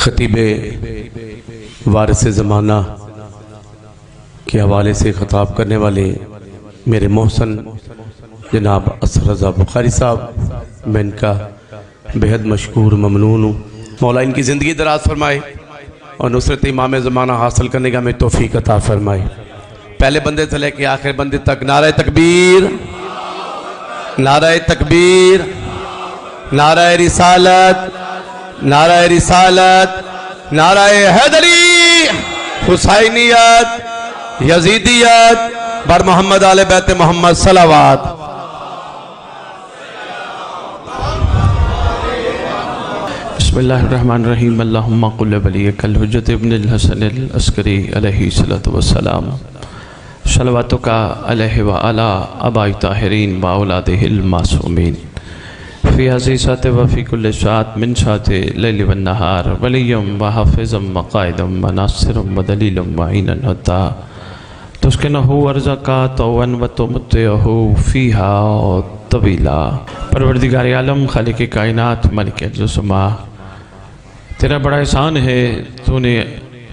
خطیب وارث زمانہ کے حوالے سے خطاب کرنے والے میرے محسن جناب اثر رضا بخاری صاحب، میں ان کا بہت مشکور ممنون ہوں۔ مولا ان کی زندگی دراز فرمائے اور نصرت امام زمانہ حاصل کرنے کا ہمیں توفیق عطا فرمائے۔ پہلے بندے سے لے کے آخر بندے تک نعرہ تکبیر، نعرہ تکبیر، نعرہ رسالت، نعرہ رسالت، نعرہ حیدری، حسینیت، یزیدیت، بر محمد آل بیت محمد صلوات۔ بسم اللہ الرحمن الرحیم۔ اللہم قل ولیک الحجت ابن الحسن العسکری علیہ السلام، صلواتک علیہ وعلی آباء طاہرین واولادہ المعصومین، فی عزیزات وفی کل ساعت من ساعت لیل والنہار، ولیم وحافظم وقائدم وناصرم ودلیلم وعینن حتی تسکنہو ورزقا طوعن وتمتعہو فیہا طویلا۔ پروردگار عالم، خالق کائنات، مالک ارض و سما، تیرا بڑا احسان ہے، تو نے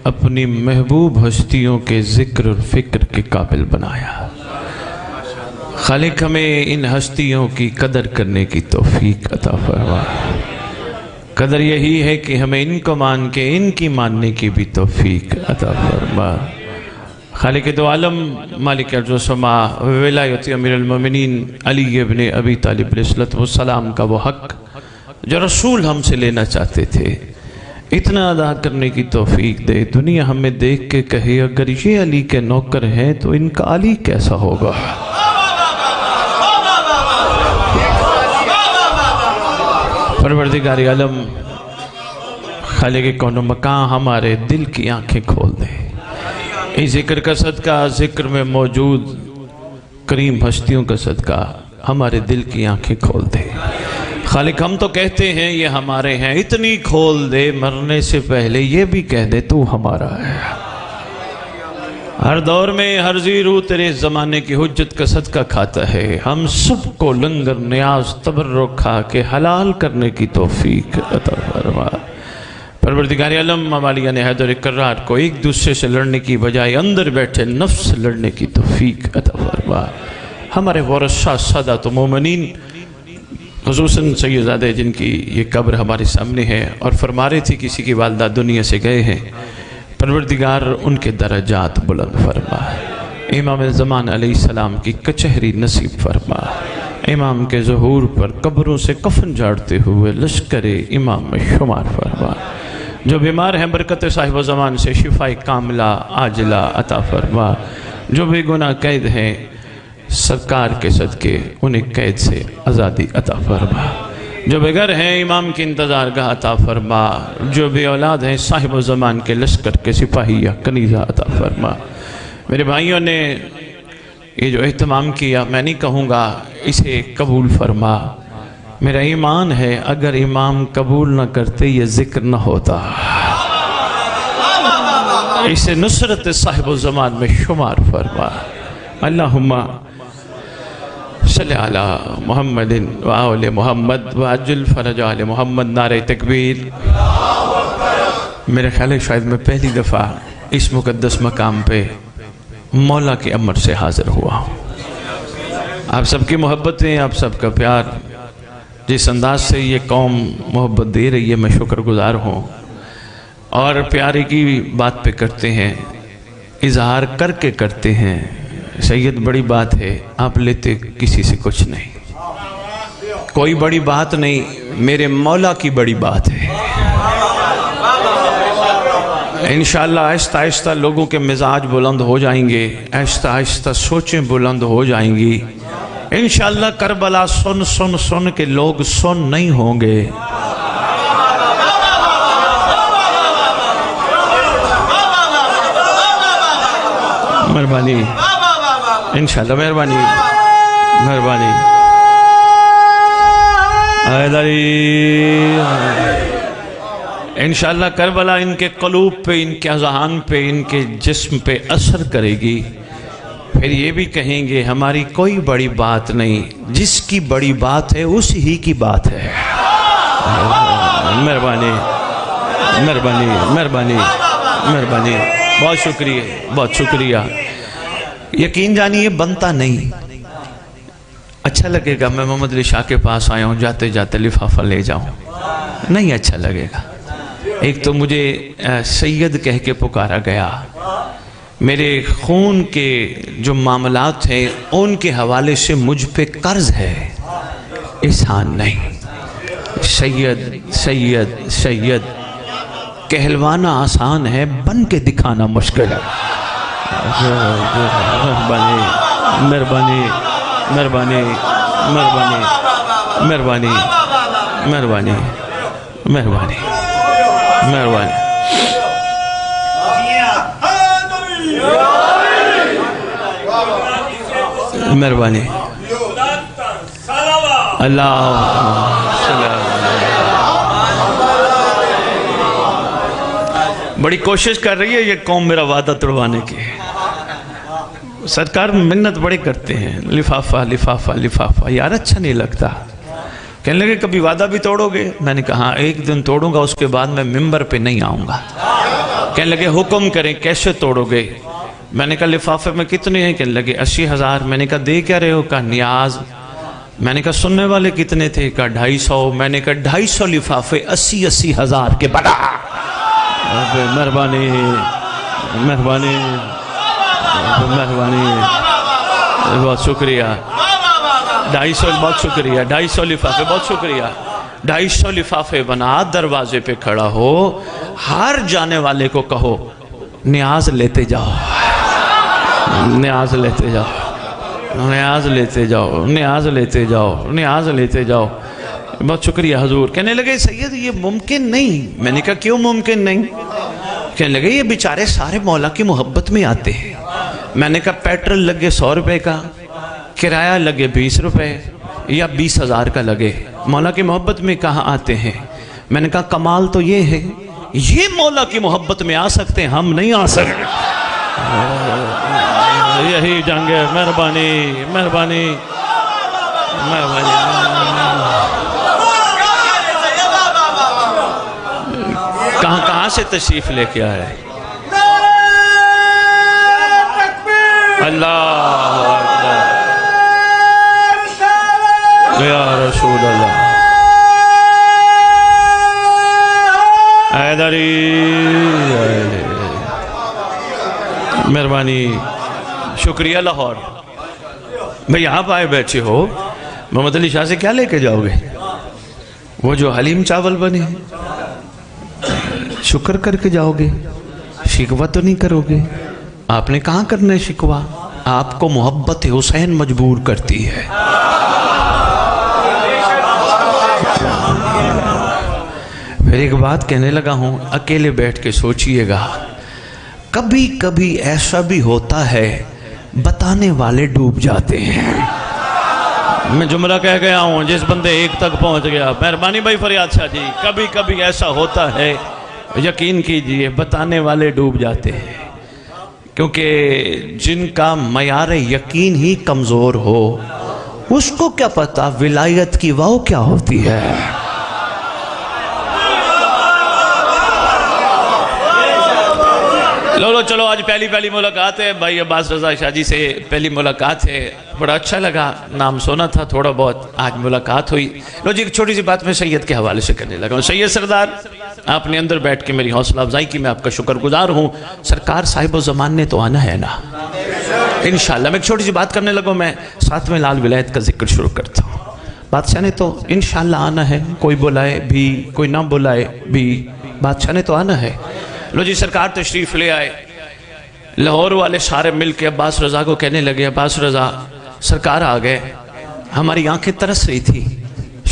اپنی محبوب ہستیوں کے ذکر اور فکر کے قابل بنایا۔ خالق، ہمیں ان ہستیوں کی قدر کرنے کی توفیق عطا فرما۔ قدر یہی ہے کہ ہمیں ان کو مان کے ان کی ماننے کی بھی توفیق عطا فرما۔ خالق دو عالم، مالک ارض و سما، ولایت امیر المومنین علی ابن ابی طالب علیہ السلام کا وہ حق جو رسول ہم سے لینا چاہتے تھے، اتنا ادا کرنے کی توفیق دے۔ دنیا ہمیں دیکھ کے کہے اگر یہ علی کے نوکر ہیں تو ان کا علی کیسا ہوگا۔ پروردگار عالم، خالق کون و مکان، ہمارے دل کی آنکھیں کھول دے۔ اس ذکر کا صدقہ، ذکر میں موجود کریم ہستیوں کا صدقہ ہمارے دل کی آنکھیں کھول دے۔ خالق، ہم تو کہتے ہیں یہ ہمارے ہیں، اتنی کھول دے مرنے سے پہلے یہ بھی کہہ دے تو ہمارا ہے۔ ہر دور میں ہر زیرو تیرے زمانے کی حجت کا صدقہ کھاتا ہے۔ ہم سب کو لنگر نیاز تبرک کھا کے حلال کرنے کی توفیق عطا فرما۔ پروردگار عالم، موالیان حیدر اقرار کو ایک دوسرے سے لڑنے کی بجائے اندر بیٹھے نفس سے لڑنے کی توفیق عطا فرما۔ ہمارے ورثاء سادات مومنین، خصوصاً سیدزادے جن کی یہ قبر ہمارے سامنے ہے اور فرما رہے تھے کسی کی والدہ دنیا سے گئے ہیں، پروردگار ان کے درجات بلند فرما۔ امام زمان علیہ السلام کی کچہری نصیب فرما۔ امام کے ظہور پر قبروں سے کفن جھاڑتے ہوئے لشکر امام میں شمار فرما۔ جو بیمار ہیں برکت صاحب زمان سے شفاء کاملہ عاجلہ عطا فرما۔ جو بے گناہ قید ہیں سرکار کے صدقے انہیں قید سے آزادی عطا فرما۔ جو بے گھر ہیں امام کی انتظار گاہ عطا فرما۔ جو بے اولاد ہیں صاحب زمان کے لشکر کے سپاہی یا کنیزہ عطا فرما۔ میرے بھائیوں نے یہ جو اہتمام کیا، میں نہیں کہوں گا اسے قبول فرما۔ میرا ایمان ہے اگر امام قبول نہ کرتے یہ ذکر نہ ہوتا۔ اسے نصرت صاحب زمان میں شمار فرما۔ اللہم صلی علی محمد وآل محمد وعجل فرج آل محمد۔ نعرہ تکبیر۔ میرے خیال ہے شاید میں پہلی دفعہ اس مقدس مقام پہ مولا کے امر سے حاضر ہوا ہوں۔ آپ سب کی محبتیں، آپ سب کا پیار، جس انداز سے یہ قوم محبت دے رہی ہے، میں شکر گزار ہوں۔ اور پیاری کی بات پہ کرتے ہیں، اظہار کر کے کرتے ہیں۔ سید بڑی بات ہے، آپ لیتے کسی سے کچھ نہیں، کوئی بڑی بات نہیں، میرے مولا کی بڑی بات ہے۔ انشاءاللہ آہستہ آہستہ لوگوں کے مزاج بلند ہو جائیں گے، آہستہ آہستہ سوچیں بلند ہو جائیں گی۔ انشاءاللہ کربلا سن سن سن کے لوگ سن نہیں ہوں گے۔ مہربانی، انشاءاللہ مہربانی، مہربانی۔ انشاءاللہ کربلا ان کے قلوب پہ، ان کے اذہان پہ، ان کے جسم پہ اثر کرے گی۔ پھر یہ بھی کہیں گے ہماری کوئی بڑی بات نہیں، جس کی بڑی بات ہے اس ہی کی بات ہے۔ مہربانی، مہربانی مہربانی مہربانی، بہت شکریہ بہت شکریہ۔ یقین جانیے بنتا نہیں، اچھا لگے گا میں محمد علی شاہ کے پاس آیا ہوں جاتے جاتے لفافہ لے جاؤں، نہیں اچھا لگے گا۔ ایک تو مجھے سید کہہ کے پکارا گیا، میرے خون کے جو معاملات ہیں ان کے حوالے سے مجھ پہ قرض ہے، احسان نہیں۔ سید سید سید کہلوانا آسان ہے، بن کے دکھانا مشکل ہے۔ مہربانی مہربانی مہربانی مہربانی مہربانی مہربانی مہربانی مہربانی۔ مہربانی اللہ بڑی کوشش کر رہی ہے یہ قوم میرا وعدہ توڑوانے کی، سرکار منت بڑے کرتے ہیں، لفافہ لفافہ لفافہ، یار اچھا نہیں لگتا۔ کہنے لگے کبھی وعدہ بھی توڑو گے؟ میں نے کہا ایک دن توڑوں گا، اس کے بعد میں ممبر پہ نہیں آؤں گا۔ کہنے لگے حکم کریں کیسے توڑو گے؟ میں نے کہا لفافے میں کتنے ہیں؟ کہنے لگے 80,000۔ میں نے کہا دے کیا رہے ہو؟ کہا نیاز۔ میں نے کہا سننے والے کتنے تھے؟ کہا 250۔ میں نے کہا 250 لفافے 80,000 کے بڑا۔ مہربانی مہربانی مہربانی، بہت شکریہ۔ 250 بہت شکریہ، 250 لفافے بہت شکریہ۔ 250 لفافے بنا، دروازے پہ کھڑا ہو، ہر جانے والے کو کہو نیاز لیتے جاؤ، نیاز لیتے جاؤ، نیاز لیتے جاؤ، نیاز لیتے جاؤ، نیاز لیتے جاؤ۔ بہت شکریہ حضور۔ کہنے لگے سید یہ ممکن نہیں۔ میں نے کہا کیوں ممکن نہیں؟ کہنے لگے یہ بیچارے سارے مولا کی محبت میں آتے ہیں۔ میں نے کہا پیٹرول لگے 100 روپے کا، کرایہ لگے 20 روپے یا 20,000 کا لگے، مولا کی محبت میں کہاں آتے ہیں؟ میں نے کہا کمال تو یہ ہے یہ مولا کی محبت میں آ سکتے ہیں، ہم نہیں آ سکتے۔ یہی جنگ ہے۔ مہربانی مہربانی مہربانی۔ کہاں سے تشریف لے کے آئے؟ اللہ اکبر یا رسول اللہ۔ حیدری مہربانی، شکریہ لاہور۔ بھئی آپ آئے بیٹھے ہو، محمد علی شاہ سے کیا لے کے جاؤ گے؟ وہ جو حلیم چاول بنے شکر کر کے جاؤ گے، شکوہ تو نہیں کرو گے۔ آپ نے کہاں کرنا ہے شکوہ؟ آپ کو محبت حسین مجبور کرتی ہے۔ پھر ایک بات کہنے لگا ہوں، اکیلے بیٹھ کے سوچئے گا، کبھی کبھی ایسا بھی ہوتا ہے بتانے والے ڈوب جاتے ہیں۔ میں جملہ کہہ گیا ہوں، جس بندے ایک تک پہنچ گیا۔ مہربانی بھائی فریاد شاہ جی، کبھی کبھی ایسا ہوتا ہے، یقین کیجئے بتانے والے ڈوب جاتے ہیں، کیونکہ جن کا معیار یقین ہی کمزور ہو اس کو کیا پتا ولایت کی واو کیا ہوتی ہے۔ لو چلو آج پہلی ملاقات ہے بھائی عباس رضا شاہ جی سے، پہلی ملاقات ہے، بڑا اچھا لگا، نام سونا تھا تھوڑا بہت، آج ملاقات ہوئی۔ لو جی ایک چھوٹی سی بات میں سید کے حوالے سے کرنے لگا ہوں۔ سید سردار آپ نے اندر بیٹھ کے میری حوصلہ افزائی کی، میں آپ کا شکر گزار ہوں۔ سرکار صاحب و زمان نے تو آنا ہے نا انشاءاللہ۔ میں ایک چھوٹی سی بات کرنے لگا، میں ساتھ میں لال ولایت کا ذکر شروع کرتا ہوں۔ بادشاہ نے تو انشاءاللہ آنا ہے، کوئی بلائے بھی کوئی نہ بلائے بھی، بادشاہ نے تو آنا ہے۔ لو جی سرکار تشریف لے آئے، لاہور والے سارے مل کے عباس رضا کو کہنے لگے عباس رضا سرکار آ گئے، ہماری آنکھیں ترس رہی تھی،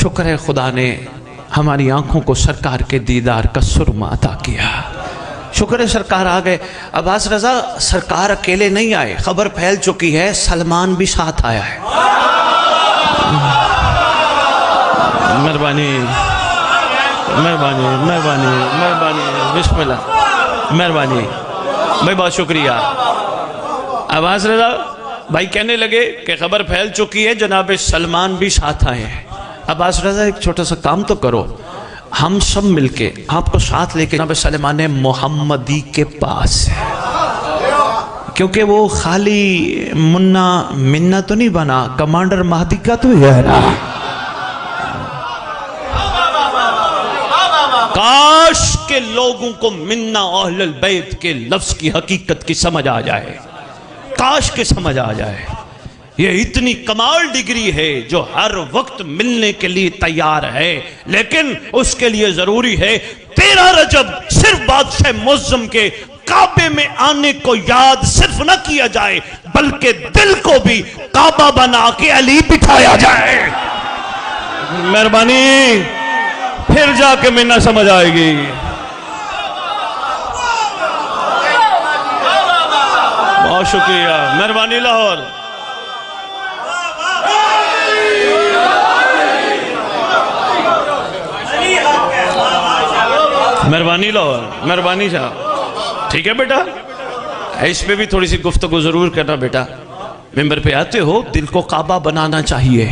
شکر ہے خدا نے ہماری آنکھوں کو سرکار کے دیدار کا سرما عطا کیا، شکر ہے سرکار آ گئے۔ عباس رضا سرکار اکیلے نہیں آئے، خبر پھیل چکی ہے، سلمان بھی ساتھ آیا ہے۔ مہربانی مہربانی مہربانی مہربانی، بسم اللہ، مہربانی بھائی بہت شکریہ۔ عباس رضا بھائی کہنے لگے کہ خبر پھیل چکی ہے، جناب سلمان بھی ساتھ آئے ہیں۔ عباس رضا ایک چھوٹا سا کام تو کرو، ہم سب مل کے آپ کو ساتھ لے کے جناب سلیمان محمدی کے پاس ہے، کیونکہ وہ خالی منا تو نہیں بنا، کمانڈر مہدی کا تو یہ ہے نا۔ کاش کے لوگوں کو منا اہل البیت کے لفظ کی حقیقت کی سمجھ آ جائے، کاش کے سمجھ آ جائے۔ یہ اتنی کمال ڈگری ہے جو ہر وقت ملنے کے لیے تیار ہے، لیکن اس کے لیے ضروری ہے 13 رجب صرف بادشاہ معظم کے کعبے میں آنے کو یاد صرف نہ کیا جائے، بلکہ دل کو بھی کعبہ بنا کے علی بٹھایا جائے۔ مہربانی، پھر جا کے منا سمجھ آئے گی۔ بہت شکریہ، مہربانی لاہور۔ مہربانی لاہور، مہربانی صاحب، ٹھیک ہے بیٹا، اس پہ بھی تھوڑی سی گفتگو ضرور کرنا بیٹا۔ ممبر پہ آتے ہو، دل کو کعبہ بنانا چاہیے،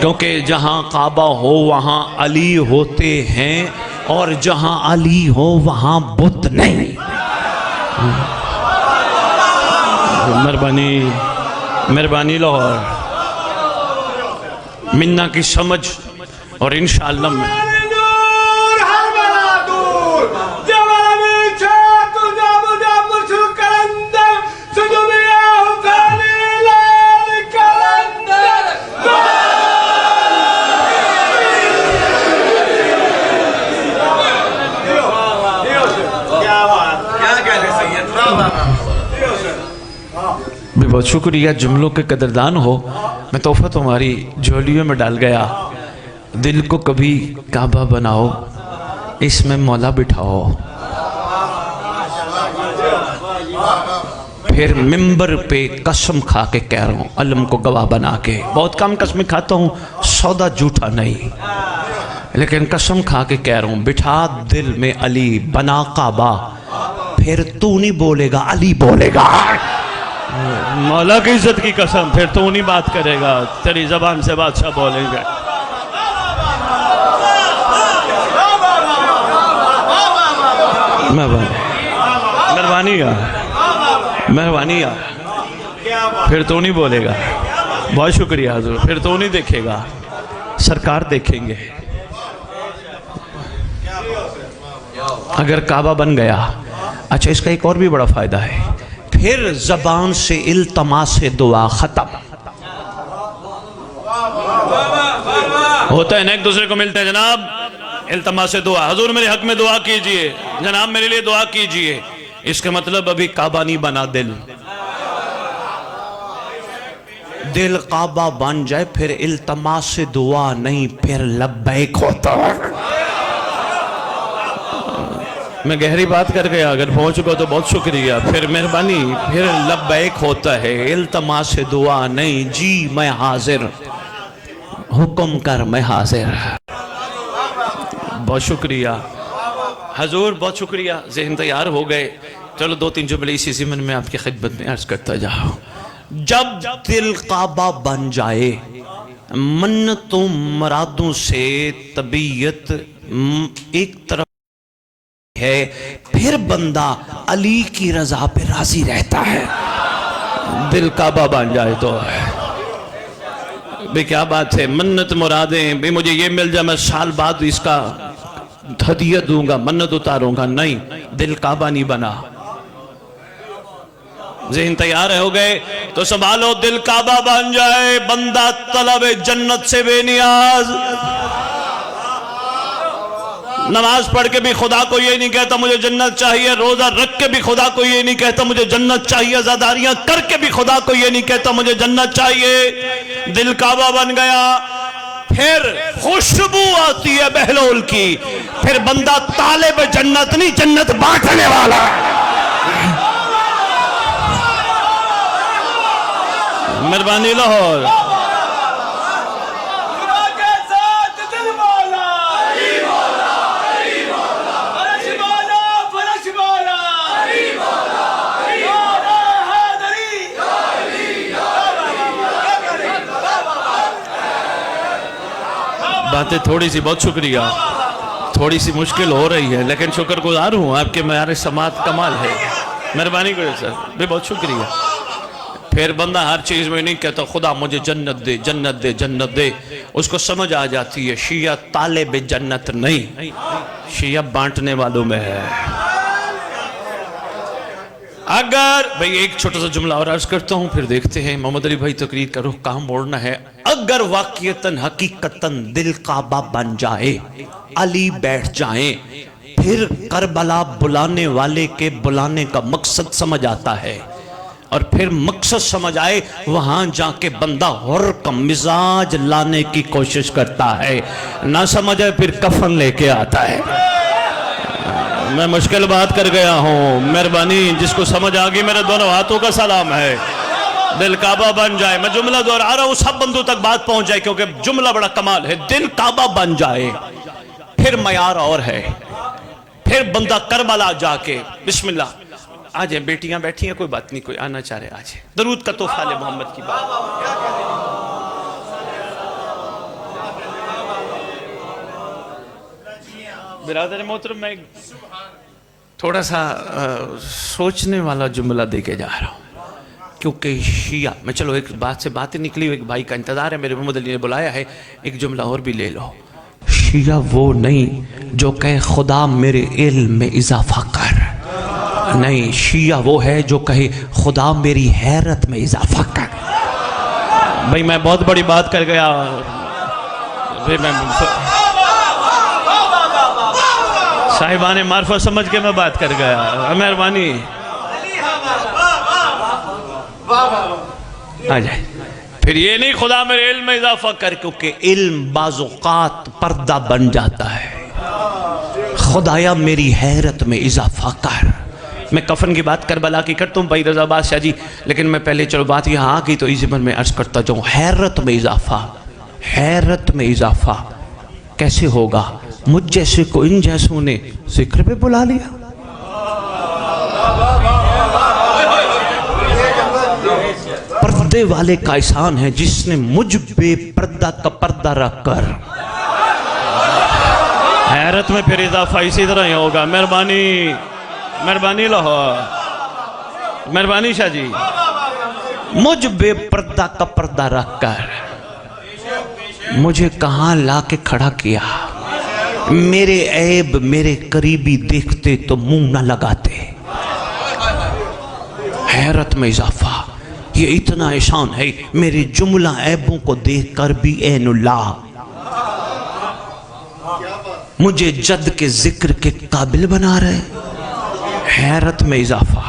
کیونکہ جہاں کعبہ ہو وہاں علی ہوتے ہیں، اور جہاں علی ہو وہاں بت نہیں۔ مہربانی، مہربانی لاہور، منا کی سمجھ، اور انشاءاللہ میں بھی بہت شکریہ، جملوں کے قدردان ہو۔ میں تحفہ تمہاری جھولیوں میں ڈال گیا۔ دل کو کبھی کعبہ بناؤ، اس میں مولا بٹھاؤ، پھر ممبر پہ قسم کھا کے کہہ رہا ہوں، علم کو گواہ بنا کے، بہت کم قسمیں کھاتا ہوں، سودا جھوٹا نہیں، لیکن قسم کھا کے کہہ رہا ہوں، بٹھا دل میں علی، بنا کعبہ، پھر تو نہیں بولے گا، علی بولے گا۔ مولا کی عزت کی قسم، پھر تو نہیں بات کرے گا، تیری زبان سے بادشاہ بولیں گے۔ مہربانی مہربانی، پھر تو نہیں بولے گا۔ بہت شکریہ حضور، پھر تو نہیں دیکھے گا، سرکار دیکھیں گے۔ اگر کعبہ بن گیا، اچھا اس کا ایک اور بھی بڑا فائدہ ہے، پھر زبان سے التماس دعا ختم ہوتا ہے نا، ایک دوسرے کو ملتے ہیں، جناب التماس دعا، حضور میرے حق میں دعا کیجئے، جناب میرے لیے دعا کیجئے۔ اس کا مطلب ابھی کعبہ نہیں بنا، دل کعبہ بن جائے، پھر التماس دعا نہیں، پھر لبیک ہوتا ہے۔ میں گہری بات کر گیا، اگر پہنچ گا تو بہت شکریہ، پھر مہربانی، پھر لبیک ہوتا ہے، التماس دعا نہیں، جی میں حاضر، حکم کر میں حاضر۔ بہت شکریہ حضور، بہت شکریہ، ذہن تیار ہو گئے۔ چلو 2-3 جملے اسی ضمن میں آپ کی خدمت میں عرض کرتا جاؤ۔ جب دل کعبہ بن جائے، منتوں مرادوں سے طبیعت ایک طرف ہے، پھر بندہ علی کی رضا پہ راضی رہتا ہے۔ دل کعبہ بن جائے تو بے کیا بات ہے، منت مرادیں بھی مجھے یہ مل جائے، میں سال بعد اس کا ہدیہ دوں گا، منت اتاروں گا، نہیں، دل کعبہ نہیں بنا۔ ذہن تیار ہو گئے تو سنبھالو، دل کعبہ بن جائے، بندہ طلب جنت سے بے نیاز، نماز پڑھ کے بھی خدا کو یہ نہیں کہتا مجھے جنت چاہیے، روزہ رکھ کے بھی خدا کو یہ نہیں کہتا مجھے جنت چاہیے، عزاداریاں کر کے بھی خدا کو یہ نہیں کہتا مجھے جنت چاہیے۔ دل کعبہ بن گیا، پھر خوشبو آتی ہے بہلول کی، پھر بندہ طالب جنت نہیں، جنت بانٹنے والا۔ مہربانی لاہور، باتیں تھوڑی سی، بہت شکریہ، تھوڑی سی مشکل ہو رہی ہے لیکن شکر گزار ہوں آپ کے معیار سماعت کمال ہے. مہربانی کرے سر بھی بہت شکریہ. پھر بندہ ہر چیز میں نہیں کہتا خدا مجھے جنت دے جنت دے جنت دے. اس کو سمجھ آ جاتی ہے شیعہ طالب جنت نہیں، شیعہ بانٹنے والوں میں ہے. اگر بھئی ایک چھوٹا سا جملہ اور عرض کرتا ہوں پھر دیکھتے ہیں. محمد علی بھائی تقریر کا رخ کہاں موڑنا ہے. اگر واقعتاً حقیقتاً دل کعبہ بن جائے، علی بیٹھ جائیں، پھر کربلا بلانے والے کے بلانے کا مقصد سمجھ آتا ہے. اور پھر مقصد سمجھ آئے وہاں جا کے بندہ حر کا مزاج لانے کی کوشش کرتا ہے. نہ سمجھے پھر کفن لے کے آتا ہے. میں مشکل بات کر گیا ہوں، مہربانی جس کو سمجھ آگی میرے دونوں ہاتھوں کا سلام ہے. دل کعبہ بن جائے، میں جملہ دہرا رہا ہوں سب بندوں تک بات پہنچ جائے کیونکہ جملہ بڑا کمال ہے. دل کعبہ بن جائے پھر معیار اور ہے. پھر بندہ کربلا جا کے بسم اللہ. آ جائیں بیٹیاں بیٹھی ہیں، کوئی بات نہیں، کوئی آنا چاہ رہے آ جائیں. درود کا تحفہ آل محمد کی بات. برادر محترم میں تھوڑا سا سوچنے والا جملہ دے کے جا رہا ہوں کیونکہ شیعہ میں چلو ایک بات سے باتیں نکلی ہوئی، ایک بھائی کا انتظار ہے، میرے محمد علی نے بلایا ہے، ایک جملہ اور بھی لے لو. شیعہ وہ نہیں جو کہے خدا میرے علم میں اضافہ کر، نہیں، شیعہ وہ ہے جو کہے خدا میری حیرت میں اضافہ کر. بھئی میں بہت بڑی بات کر گیا. صاحبان معرفت سمجھ کے میں بات کر گیا، مہربانی آ جائے. پھر یہ نہیں خدا میرے علم میں اضافہ کر، کیونکہ علم بعض اوقات پردہ بن جاتا ہے. خدایا میری حیرت میں اضافہ کر. میں کفن کی بات کربلا کی کرتا ہوں بھائی رضا بادشاہ جی، لیکن میں پہلے چلو بات یہاں آ گئی تو اسی پر میں عرض کرتا جاؤں. حیرت میں اضافہ، حیرت میں اضافہ کیسے ہوگا؟ مجھ جیسے کو ان جیسوں نے ذکر پہ بلا لیا. پردے والے کا احسان ہے جس نے مجھ بے پردہ کا پردہ رکھ کر. حیرت میں پھر اضافہ اسی طرح ہی ہوگا. مہربانی مہربانی لاہور، مہربانی شاہ جی. مجھ بے پردہ کا پردہ رکھ کر مجھے کہاں لا کے کھڑا کیا. میرے عیب میرے قریبی دیکھتے تو منہ نہ لگاتے. حیرت میں اضافہ، یہ اتنا احسان ہے. میرے جملہ عیبوں کو دیکھ کر بھی عین اللہ مجھے جد کے ذکر کے قابل بنا رہے. حیرت میں اضافہ،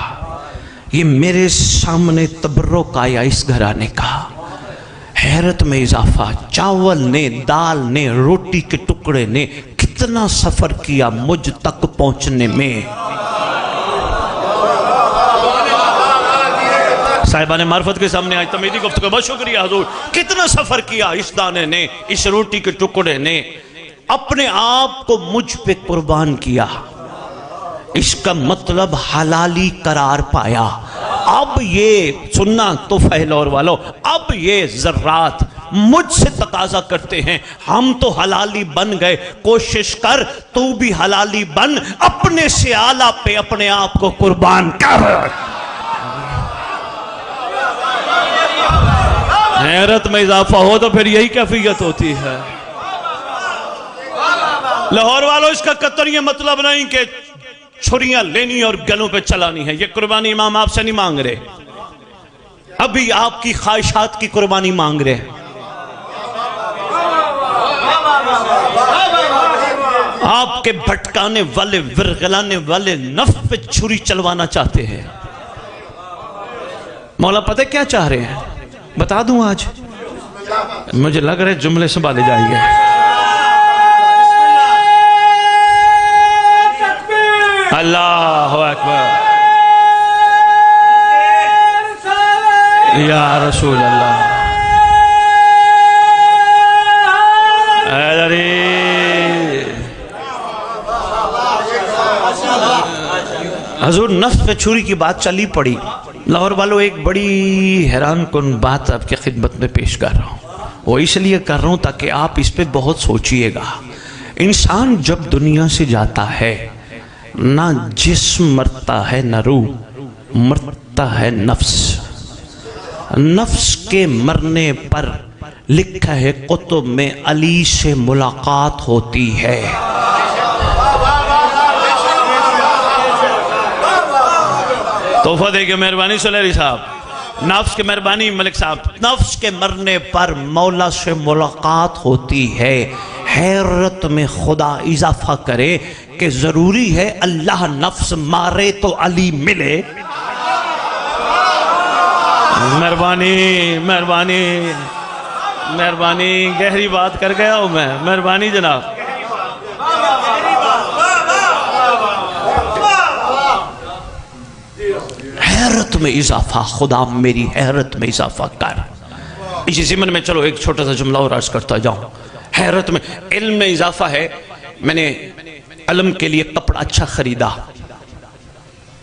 یہ میرے سامنے تبرک آیا اس گھرانے کا. حیرت میں اضافہ، چاول نے، دال نے، روٹی کے ٹکڑے نے کتنا سفر کیا مجھ تک پہنچنے میں. صاحبان معرفت کے سامنے آج تمیدی گفتگو بہت شکریہ حضور. کتنا سفر کیا اس دانے نے، اس روٹی کے ٹکڑے نے، اپنے آپ کو مجھ پہ قربان کیا. اس کا مطلب حلالی قرار پایا. اب یہ سننا تو فہلور والو، اب یہ ذرات مجھ سے تقاضا کرتے ہیں ہم تو حلالی بن گئے، کوشش کر تو بھی حلالی بن، اپنے سے اعلیٰ پہ اپنے آپ کو قربان کر. حیرت میں اضافہ ہو تو پھر یہی کیفیت ہوتی ہے. لاہور والوں اس کا قطر یہ مطلب نہیں کہ چھریاں لینی اور گلوں پہ چلانی ہے. یہ قربانی امام آپ سے نہیں مانگ رہے، ابھی آپ کی خواہشات کی قربانی مانگ رہے. آپ کے بھٹکانے والے ورغلانے والے نفس پہ چھری چلوانا چاہتے ہیں. مولا پتہ کیا چاہ رہے ہیں بتا دوں آج؟ مجھے لگ رہے جملے سنبھالے جائیں گے. اللہ اکبر یا رسول اللہ. حضور نفس پہ چھری کی بات چلی پڑی. لاہور والوں ایک بڑی حیران کن بات آپ کی خدمت میں پیش کر رہا ہوں. وہ اس لیے کر رہا ہوں تاکہ آپ اس پہ بہت سوچئے گا. انسان جب دنیا سے جاتا ہے نہ جسم مرتا ہے نہ روح، مرتا ہے نفس۔ نفس کے مرنے پر لکھا ہے کتب میں علی سے ملاقات ہوتی ہے۔ تحفہ دے کے مہربانی سلیری صاحب، نفس کے مہربانی ملک صاحب، نفس کے مرنے پر مولا سے ملاقات ہوتی ہے۔ حیرت میں خدا اضافہ کرے کہ ضروری ہے اللہ نفس مارے تو علی ملے؟ مہربانی مہربانی مہربانی، گہری بات کر گیا ہوں میں، مہربانی جناب۔ حیرت میں اضافہ، خدا میری حیرت میں اضافہ کر۔ اسی ضمن میں چلو ایک چھوٹا سا جملہ اور عرض کرتا جاؤں۔ حیرت میں علم میں اضافہ ہے۔ میں نے علم کے لیے کپڑا اچھا خریدا،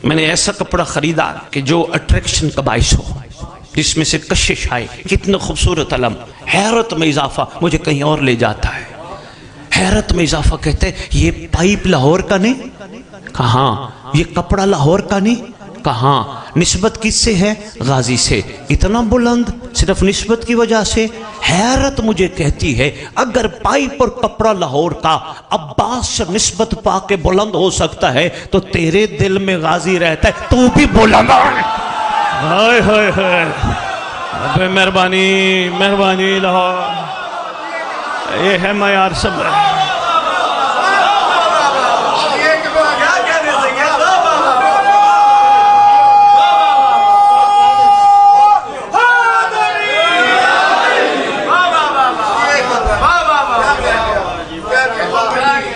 میں نے ایسا کپڑا خریدا کہ جو اٹریکشن کا باعث ہو، جس میں سے کشش آئے، کتنا خوبصورت علم۔ حیرت میں اضافہ مجھے کہیں اور لے جاتا ہے۔ حیرت میں اضافہ کہتے ہیں یہ پائپ لاہور کا نہیں؟ کہاں؟ یہ کپڑا لاہور کا نہیں؟ کہاں؟ نسبت کس سے ہے؟ غازی سے۔ اتنا بلند صرف نسبت کی وجہ سے؟ حیرت مجھے کہتی ہے اگر پائپ اور کپڑا لاہور کا عباس سے نسبت پا کے بلند ہو سکتا ہے تو تیرے دل میں غازی رہتا ہے، تو بھی بلند۔ ہائے ہائے ہائے، مہربانی مہربانی لاہور، یہ ہے معیار سب۔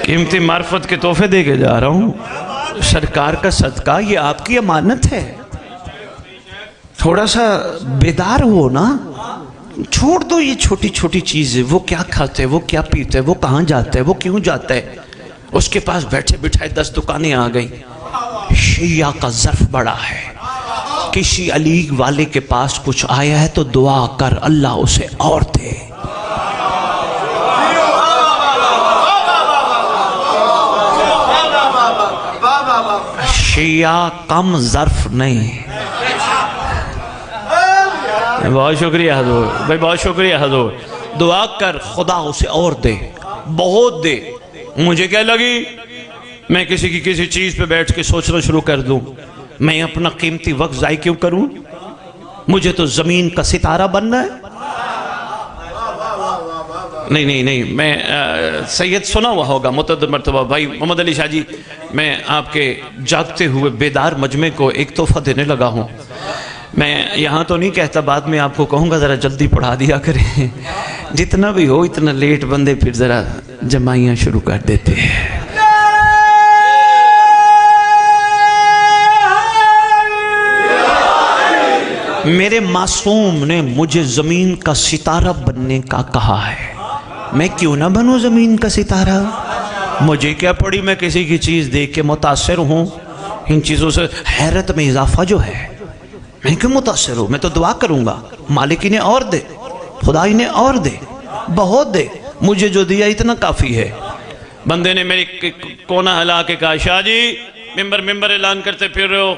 قیمتی معرفت کے تحفے دے کے جا رہا ہوں، سرکار کا صدقہ، یہ آپ کی امانت ہے۔ تھوڑا سا بیدار ہو نا، چھوڑ دو یہ چھوٹی چھوٹی چیزیں، وہ کیا کھاتے وہ کیا پیتے، وہ کہاں جاتے وہ کیوں جاتا ہے۔ اس کے پاس بیٹھے بٹھائے 10 دکانیں آ گئی۔ شیعہ کا ظرف بڑا ہے، کسی علی والے کے پاس کچھ آیا ہے تو دعا کر اللہ اسے اور دے۔ شیعہ کم ظرف نہیں۔ بہت شکریہ حضور بھائی، بہت شکریہ حضور۔ دعا کر خدا اسے اور دے، بہت دے۔ مجھے کیا لگی میں کسی کی کسی چیز پہ بیٹھ کے سوچنا شروع کر دوں؟ میں اپنا قیمتی وقت ضائع کیوں کروں؟ مجھے تو زمین کا ستارہ بننا ہے۔ نہیں نہیں نہیں، میں سید سنا ہوا ہوگا متعدد مرتبہ، بھائی محمد علی شاہ جی، میں آپ کے جاگتے ہوئے بیدار مجمع کو ایک تحفہ دینے لگا ہوں۔ میں یہاں تو نہیں کہتا، بعد میں آپ کو کہوں گا ذرا جلدی پڑھا دیا کریں، جتنا بھی ہو اتنا لیٹ بندے پھر ذرا جمائیاں شروع کر دیتے ہیں۔ میرے معصوم نے مجھے زمین کا ستارہ بننے کا کہا ہے، میں کیوں نہ بنوں زمین کا ستارہ؟ مجھے کیا پڑی میں کسی کی چیز دیکھ کے متاثر ہوں؟ ان چیزوں سے حیرت میں اضافہ جو ہے، میں کیوں متاثر ہوں؟ میں تو دعا کروں گا مالک انہیں اور دے، خدا انہیں اور دے، بہت دے، مجھے جو دیا اتنا کافی ہے۔ بندے نے میری کونا ہلا کے کہا شاہ جی ممبر اعلان کرتے پھر رہے ہو،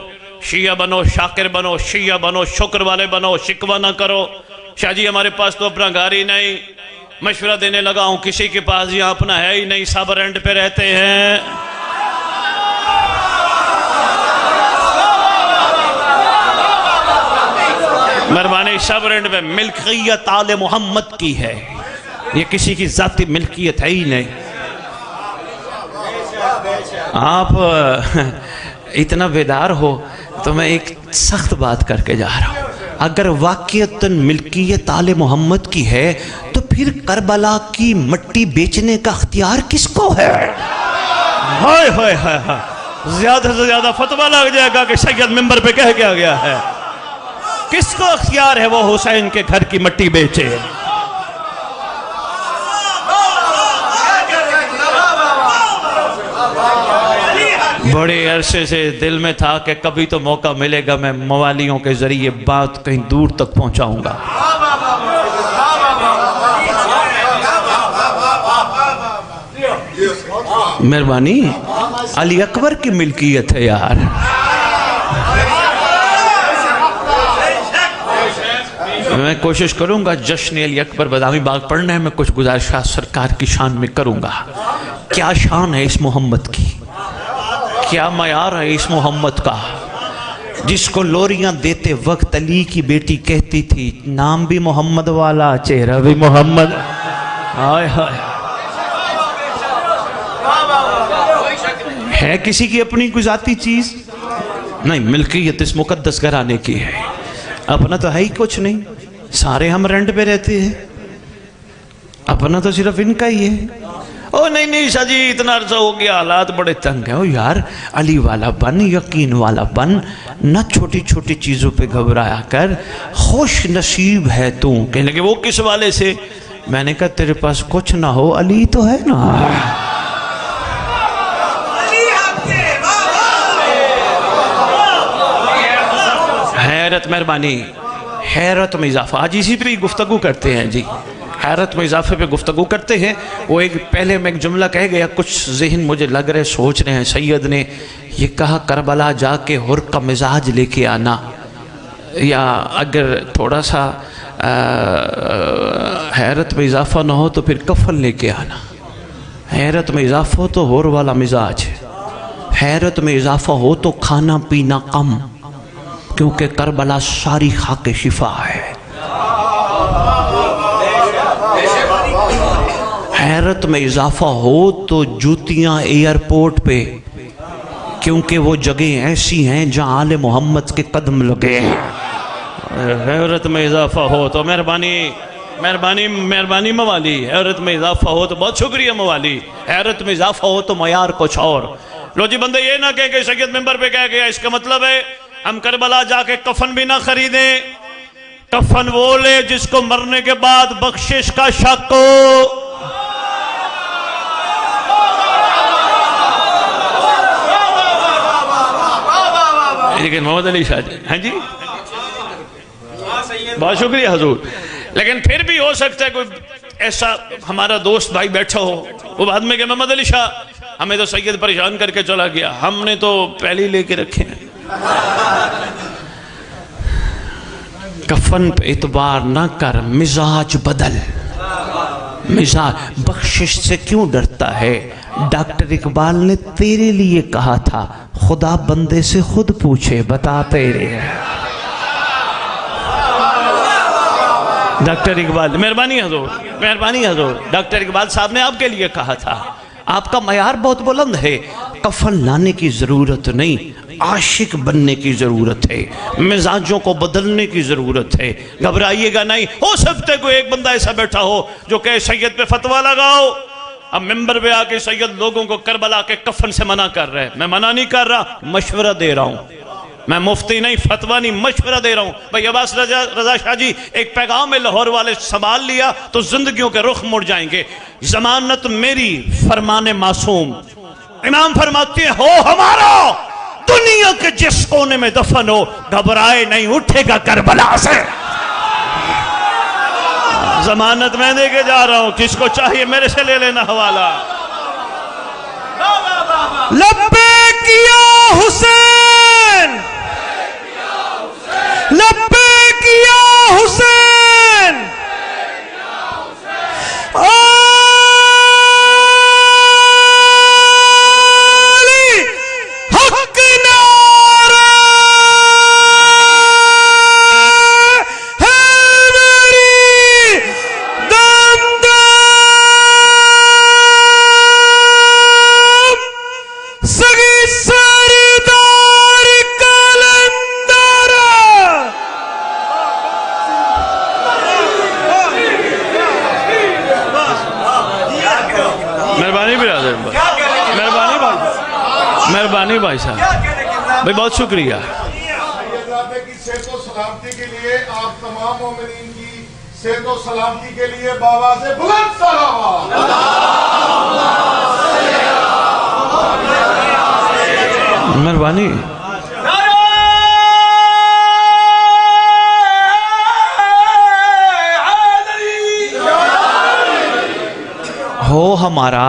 شیعہ بنو، شاکر بنو، شیعہ بنو، شکر والے بنو، شکوہ نہ کرو۔ شاہ جی ہمارے پاس تو اپنا گھر ہی نہیں، مشورہ دینے لگا ہوں کسی کے پاس یہاں اپنا ہے ہی نہیں، سب رینٹ پہ رہتے ہیں۔ مہربانی، سب رینٹ پہ، ملکیت آل محمد کی ہے، یہ کسی کی ذاتی ملکیت ہے ہی نہیں۔ آپ اتنا بیدار ہو تو میں ایک سخت بات کر کے جا رہا ہوں، اگر واقعتاً ملکیت آل محمد کی ہے تو پھر کربلا کی مٹی بیچنے کا اختیار کس کو ہے؟ ہائے ہائے ہائے ہائے، زیادہ سے زیادہ فتویٰ لگ جائے گا کہ سید ممبر پہ کہہ کیا گیا ہے۔ کس کو اختیار ہے وہ حسین کے گھر کی مٹی بیچے؟ بڑے عرصے سے دل میں تھا کہ کبھی تو موقع ملے گا میں موالیوں کے ذریعے بات کہیں دور تک پہنچاؤں گا۔ مہربانی علی اکبر کی ملکیت ہے یار. میں کوشش کروں گا جشن علی اکبر بادامی باغ پڑھنا ہے. میں کچھ گزارشات سرکار کی شان میں کروں گا. کیا شان ہے اس محمد کی, کیا معیار ہے اس محمد کا, جس کو لوریاں دیتے وقت علی کی بیٹی کہتی تھی نام بھی محمد والا چہرہ بھی محمد. ہائے ہائے, ہے کسی کی اپنی کوئی ذاتی چیز نہیں, ملکیت اس مقدس گھرانے کی ہے. اپنا تو ہے ہی کچھ نہیں, سارے ہم رینٹ پہ رہتے ہیں, اپنا تو صرف ان کا ہی ہے. او نہیں شاہ جی اتنا عرصہ ہو گیا, حالات بڑے تنگ ہیں. او یار علی والا بن, یقین والا بن, نہ چھوٹی چھوٹی چیزوں پہ گھبرایا کر. خوش نصیب ہے تو. کہنے لگے وہ کس والے سے؟ میں نے کہا تیرے پاس کچھ نہ ہو, علی تو ہے نا. حیرت, مہربانی, حیرت میں اضافہ. آج اسی پہ گفتگو کرتے ہیں جی, حیرت میں اضافے پہ گفتگو کرتے ہیں. وہ ایک پہلے میں ایک جملہ کہہ گیا, کچھ ذہن مجھے لگ رہے سوچ رہے ہیں. سید نے یہ کہا کربلا جا کے ہر کا مزاج لے کے آنا, یا اگر تھوڑا سا حیرت میں اضافہ نہ ہو تو پھر کفن لے کے آنا. حیرت میں اضافہ ہو تو ہر والا مزاج, حیرت میں اضافہ ہو تو کھانا پینا کم, کیونکہ کربلا ساری خاک شفا ہے. حیرت میں اضافہ ہو تو جوتیاں ایئرپورٹ پہ, کیونکہ وہ جگہیں ایسی ہیں جہاں آل محمد کے قدم لگے ہیں. حیرت میں اضافہ ہو تو مہربانی موالی, حیرت میں اضافہ ہو تو بہت شکریہ موالی, حیرت میں اضافہ ہو تو معیار کچھ اور. لو جی بندے یہ نہ کہیں کہ سید ممبر پہ کہہ گیا, اس کا مطلب ہے ہم کربلا جا کے کفن بھی نہ خریدیں. کفن وہ لے جس کو مرنے کے بعد بخشش کا شک ہو. لیکن محمد علی شاہ جی, ہاں جی بہت شکریہ حضور, لیکن پھر بھی ہو سکتا ہے کوئی ایسا ہمارا دوست بھائی بیٹھا ہو, وہ بعد میں کہ محمد علی شاہ ہمیں تو سید پریشان کر کے چلا گیا, ہم نے تو پہلے ہی لے کے رکھے ہیں. کفن پہ اعتبار نہ کر, مزاج بدل. مزاج بخشش سے کیوں ڈرتا ہے؟ ڈاکٹر اقبال نے تیرے لیے کہا تھا, خدا بندے سے خود پوچھے بتا تیرے. ڈاکٹر اقبال, مہربانی حضور, ڈاکٹر اقبال صاحب نے آپ کے لیے کہا تھا. آپ کا معیار بہت بلند ہے. کفن لانے کی ضرورت نہیں, عاشق بننے کی ضرورت ہے, مزاجوں کو بدلنے کی ضرورت ہے. گھبرائیے گا نہیں. ہو سکتا ہے کوئی ایک بندہ ایسا بیٹھا ہو جو کہے سید پہ فتویٰ لگاؤ. اب ممبر پہ آ کے سید لوگوں کو کربلا کے کفن سے منع کر رہے ہیں. میں منع نہیں کر رہا, مشورہ دے رہا ہوں. میں مفتی نہیں, فتویٰ نہیں, مشورہ دے رہا ہوں. بھائی عباس رضا شاہ جی ایک پیغام میں لاہور والے سنبھال لیا تو زندگیوں کے رخ مڑ جائیں گے. ضمانت میری, فرمان معصوم. امام فرماتے ہیں ہو ہمارا, دنیا کے جس کونے میں دفن ہو, گھبرائے نہیں, اٹھے گا کربلا سے. ضمانت میں دے کے جا رہا ہوں, کس کو چاہیے میرے سے لے لینا حوالہ. لبیک یا حسین, لبیک یا حسین, مہربانی بھائی صاحب, بھائی بہت شکریہ. کی صحت و سلامتی کے لیے, آپ تمام مومنین کی صحت و سلامتی کے لیے بابا سے بلند صلوات. مہربانی. ہو ہمارا,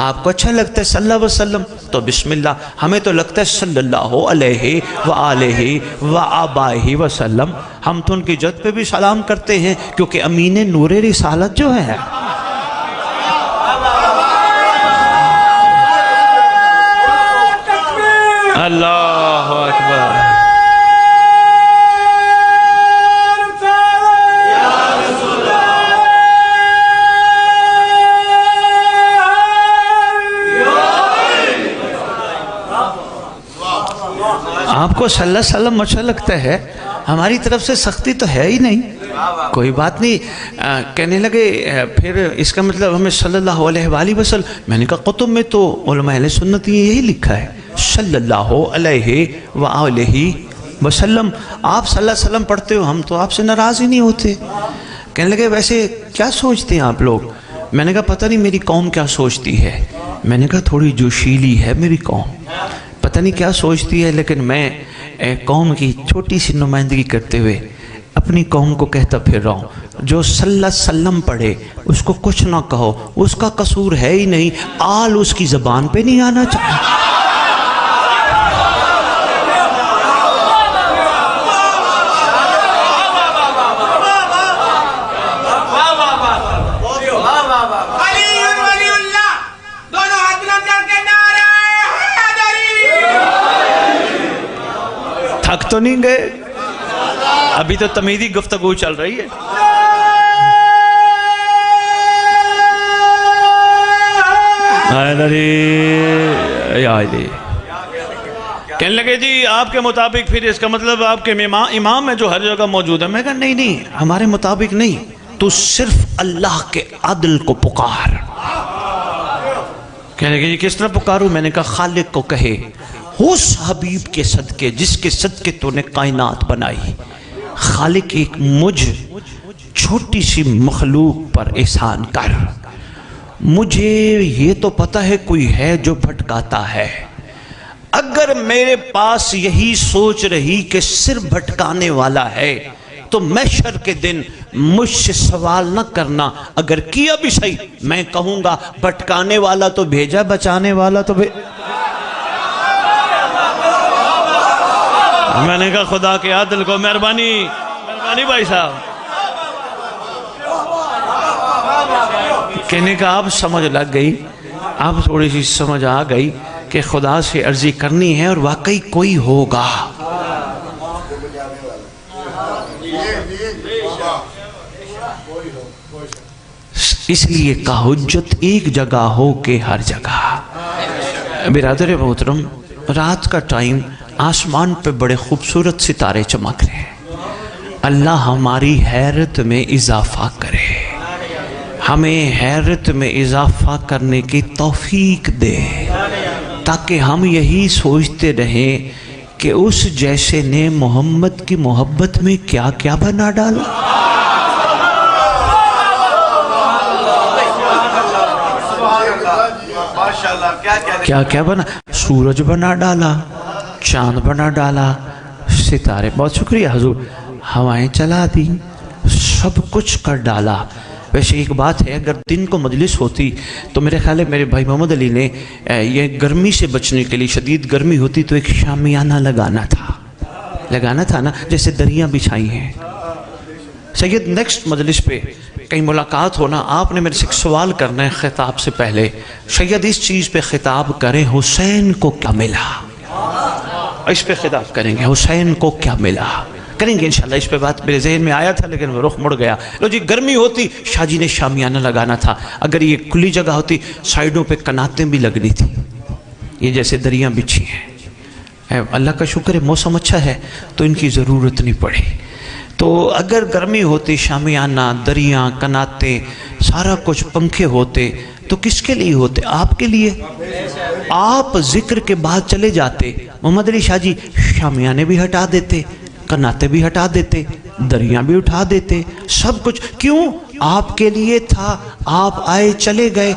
آپ کو اچھا لگتا ہے صلی اللہ علیہ وسلم تو بسم اللہ، ہمیں تو لگتا ہے صلی اللہ علیہ وآلہ وآبائہ وسلم. ہم تو ان کی جد پہ بھی سلام کرتے ہیں کیونکہ امین نور رسالت جو ہے. اللہ اکبر. آپ کو صلی اللہ علیہ وسلم اچھا لگتا ہے، ہماری طرف سے سختی تو ہے ہی نہیں، کوئی بات نہیں. کہنے لگے پھر اس کا مطلب ہمیں صلی اللہ علیہ وآلہ وسلم. میں نے کہا قطب میں تو علماء اہل سنت یہی لکھا ہے صلی اللہ علیہ وآلہ وسلم. آپ صلی اللہ علیہ وسلم پڑھتے ہو، ہم تو آپ سے ناراض ہی نہیں ہوتے. کہنے لگے ویسے کیا سوچتے ہیں آپ لوگ؟ میں نے کہا پتہ نہیں میری قوم کیا سوچتی ہے. میں نے کہا تھوڑی جوشیلی ہے میری قوم، پتہ نہیں کیا سوچتی ہے، لیکن میں قوم کی چھوٹی سی نمائندگی کرتے ہوئے اپنی قوم کو کہتا پھر رہا ہوں، جو صلی اللہ علیہ وسلم پڑھے اس کو کچھ نہ کہو، اس کا قصور ہے ہی نہیں، آل اس کی زبان پہ نہیں آنا چاہیے. تھک تو نہیں گئے؟ ابھی تو تمیدی گفتگو چل رہی ہے. کہنے لگے جی آپ کے مطابق پھر اس کا مطلب آپ کے امام ہے جو ہر جگہ موجود ہے. میں کہا نہیں نہیں، ہمارے مطابق نہیں، تو صرف اللہ کے عدل کو پکار. کہنے لگے جی کس طرح پکاروں؟ میں نے کہا خالق کو کہے اس حبیب کے صدقے جس کے صدقے تو نے کائنات بنائی، خالق ایک مجھ چھوٹی سی مخلوق پر احسان کر. مجھے یہ تو پتہ ہے کوئی ہے جو بھٹکاتا ہے، اگر میرے پاس یہی سوچ رہی کہ صرف بھٹکانے والا ہے تو محشر کے دن مجھ سے سوال نہ کرنا، اگر کیا بھی صحیح میں کہوں گا بھٹکانے والا تو بھیجا، بچانے والا تو میں نے کہا خدا کے عدل کو مہربانی بھائی صاحب. کہنے کا آپ سمجھ لگ گئی، آپ تھوڑی سی سمجھ آ گئی کہ خدا سے عرضی کرنی ہے اور واقعی کوئی ہوگا. اس لیے کہ حجت ایک جگہ ہو کہ ہر جگہ. برادر محترم، رات کا ٹائم آسمان پہ بڑے خوبصورت ستارے چمک رہے ہیں. اللہ ہماری حیرت میں اضافہ کرے، ہمیں حیرت میں اضافہ کرنے کی توفیق دے، تاکہ ہم یہی سوچتے رہیں کہ اس جیسے نے محمد کی محبت میں کیا کیا بنا ڈالا. کیا کیا بنا، سورج بنا ڈالا، چاند بنا ڈالا، ستارے، بہت شکریہ حضور، ہوائیں چلا دی، سب کچھ کر ڈالا. ویسے ایک بات ہے، اگر دن کو مجلس ہوتی تو میرے خیال ہے میرے بھائی محمد علی نے یہ گرمی سے بچنے کے لیے، شدید گرمی ہوتی تو ایک شامیانہ لگانا تھا نا، جیسے دریاں بچھائی ہیں. سید نیکسٹ مجلس پہ کہیں ملاقات ہونا، آپ نے میرے سے ایک سوال کرنا ہے خطاب سے پہلے. سید اس چیز پہ خطاب کریں حسین کو کیا ملا، اس پہ خطاب کریں گے حسین کو کیا ملا، کریں گے انشاءاللہ. اس پہ بات میرے ذہن میں آیا تھا لیکن وہ رخ مڑ گیا. لو جی، گرمی ہوتی شاہ جی نے شامیانہ لگانا تھا، اگر یہ کھلی جگہ ہوتی سائیڈوں پہ کناتیں بھی لگنی تھی، یہ جیسے دریاں بچھی ہیں. اللہ کا شکر ہے موسم اچھا ہے تو ان کی ضرورت نہیں پڑی. تو اگر گرمی ہوتی شامیانہ، دریاں، کناتیں، سارا کچھ، پنکھے ہوتے تو کس کے لیے ہوتے؟ آپ کے لیے. آپ ذکر کے بعد چلے جاتے، محمد علی شاہ جی شامیانے بھی ہٹا دیتے، کناتے بھی ہٹا دیتے، دریاں بھی اٹھا دیتے، سب کچھ. کیوں؟ آپ کے لیے تھا، آپ آئے چلے گئے،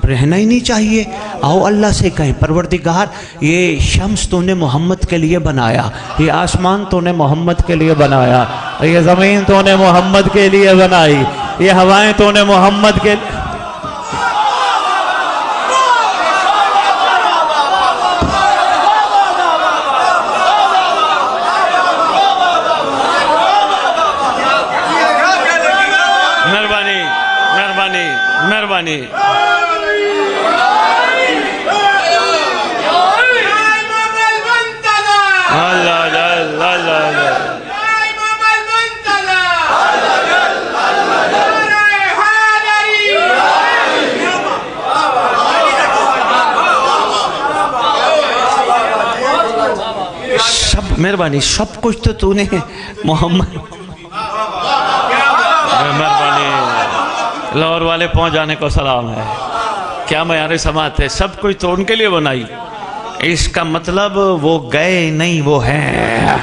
رہنا ہی نہیں چاہیے. آؤ اللہ سے کہیں پروردگار یہ شمس تو نے محمد کے لیے بنایا، یہ آسمان تو نے محمد کے لیے بنایا، یہ زمین تو نے محمد کے لیے بنائی، یہ ہوائیں تو نے محمد کے لیے. مہربانی اللہ اللہ اللہ سب مہربانی سب کچھ تو نے محمد مہربانی لاہور والے پہنچ جانے کو سلام ہے کیا معیار سماعت ہے سب کچھ تو ان کے لیے بنائی اس کا مطلب وہ گئے نہیں وہ ہیں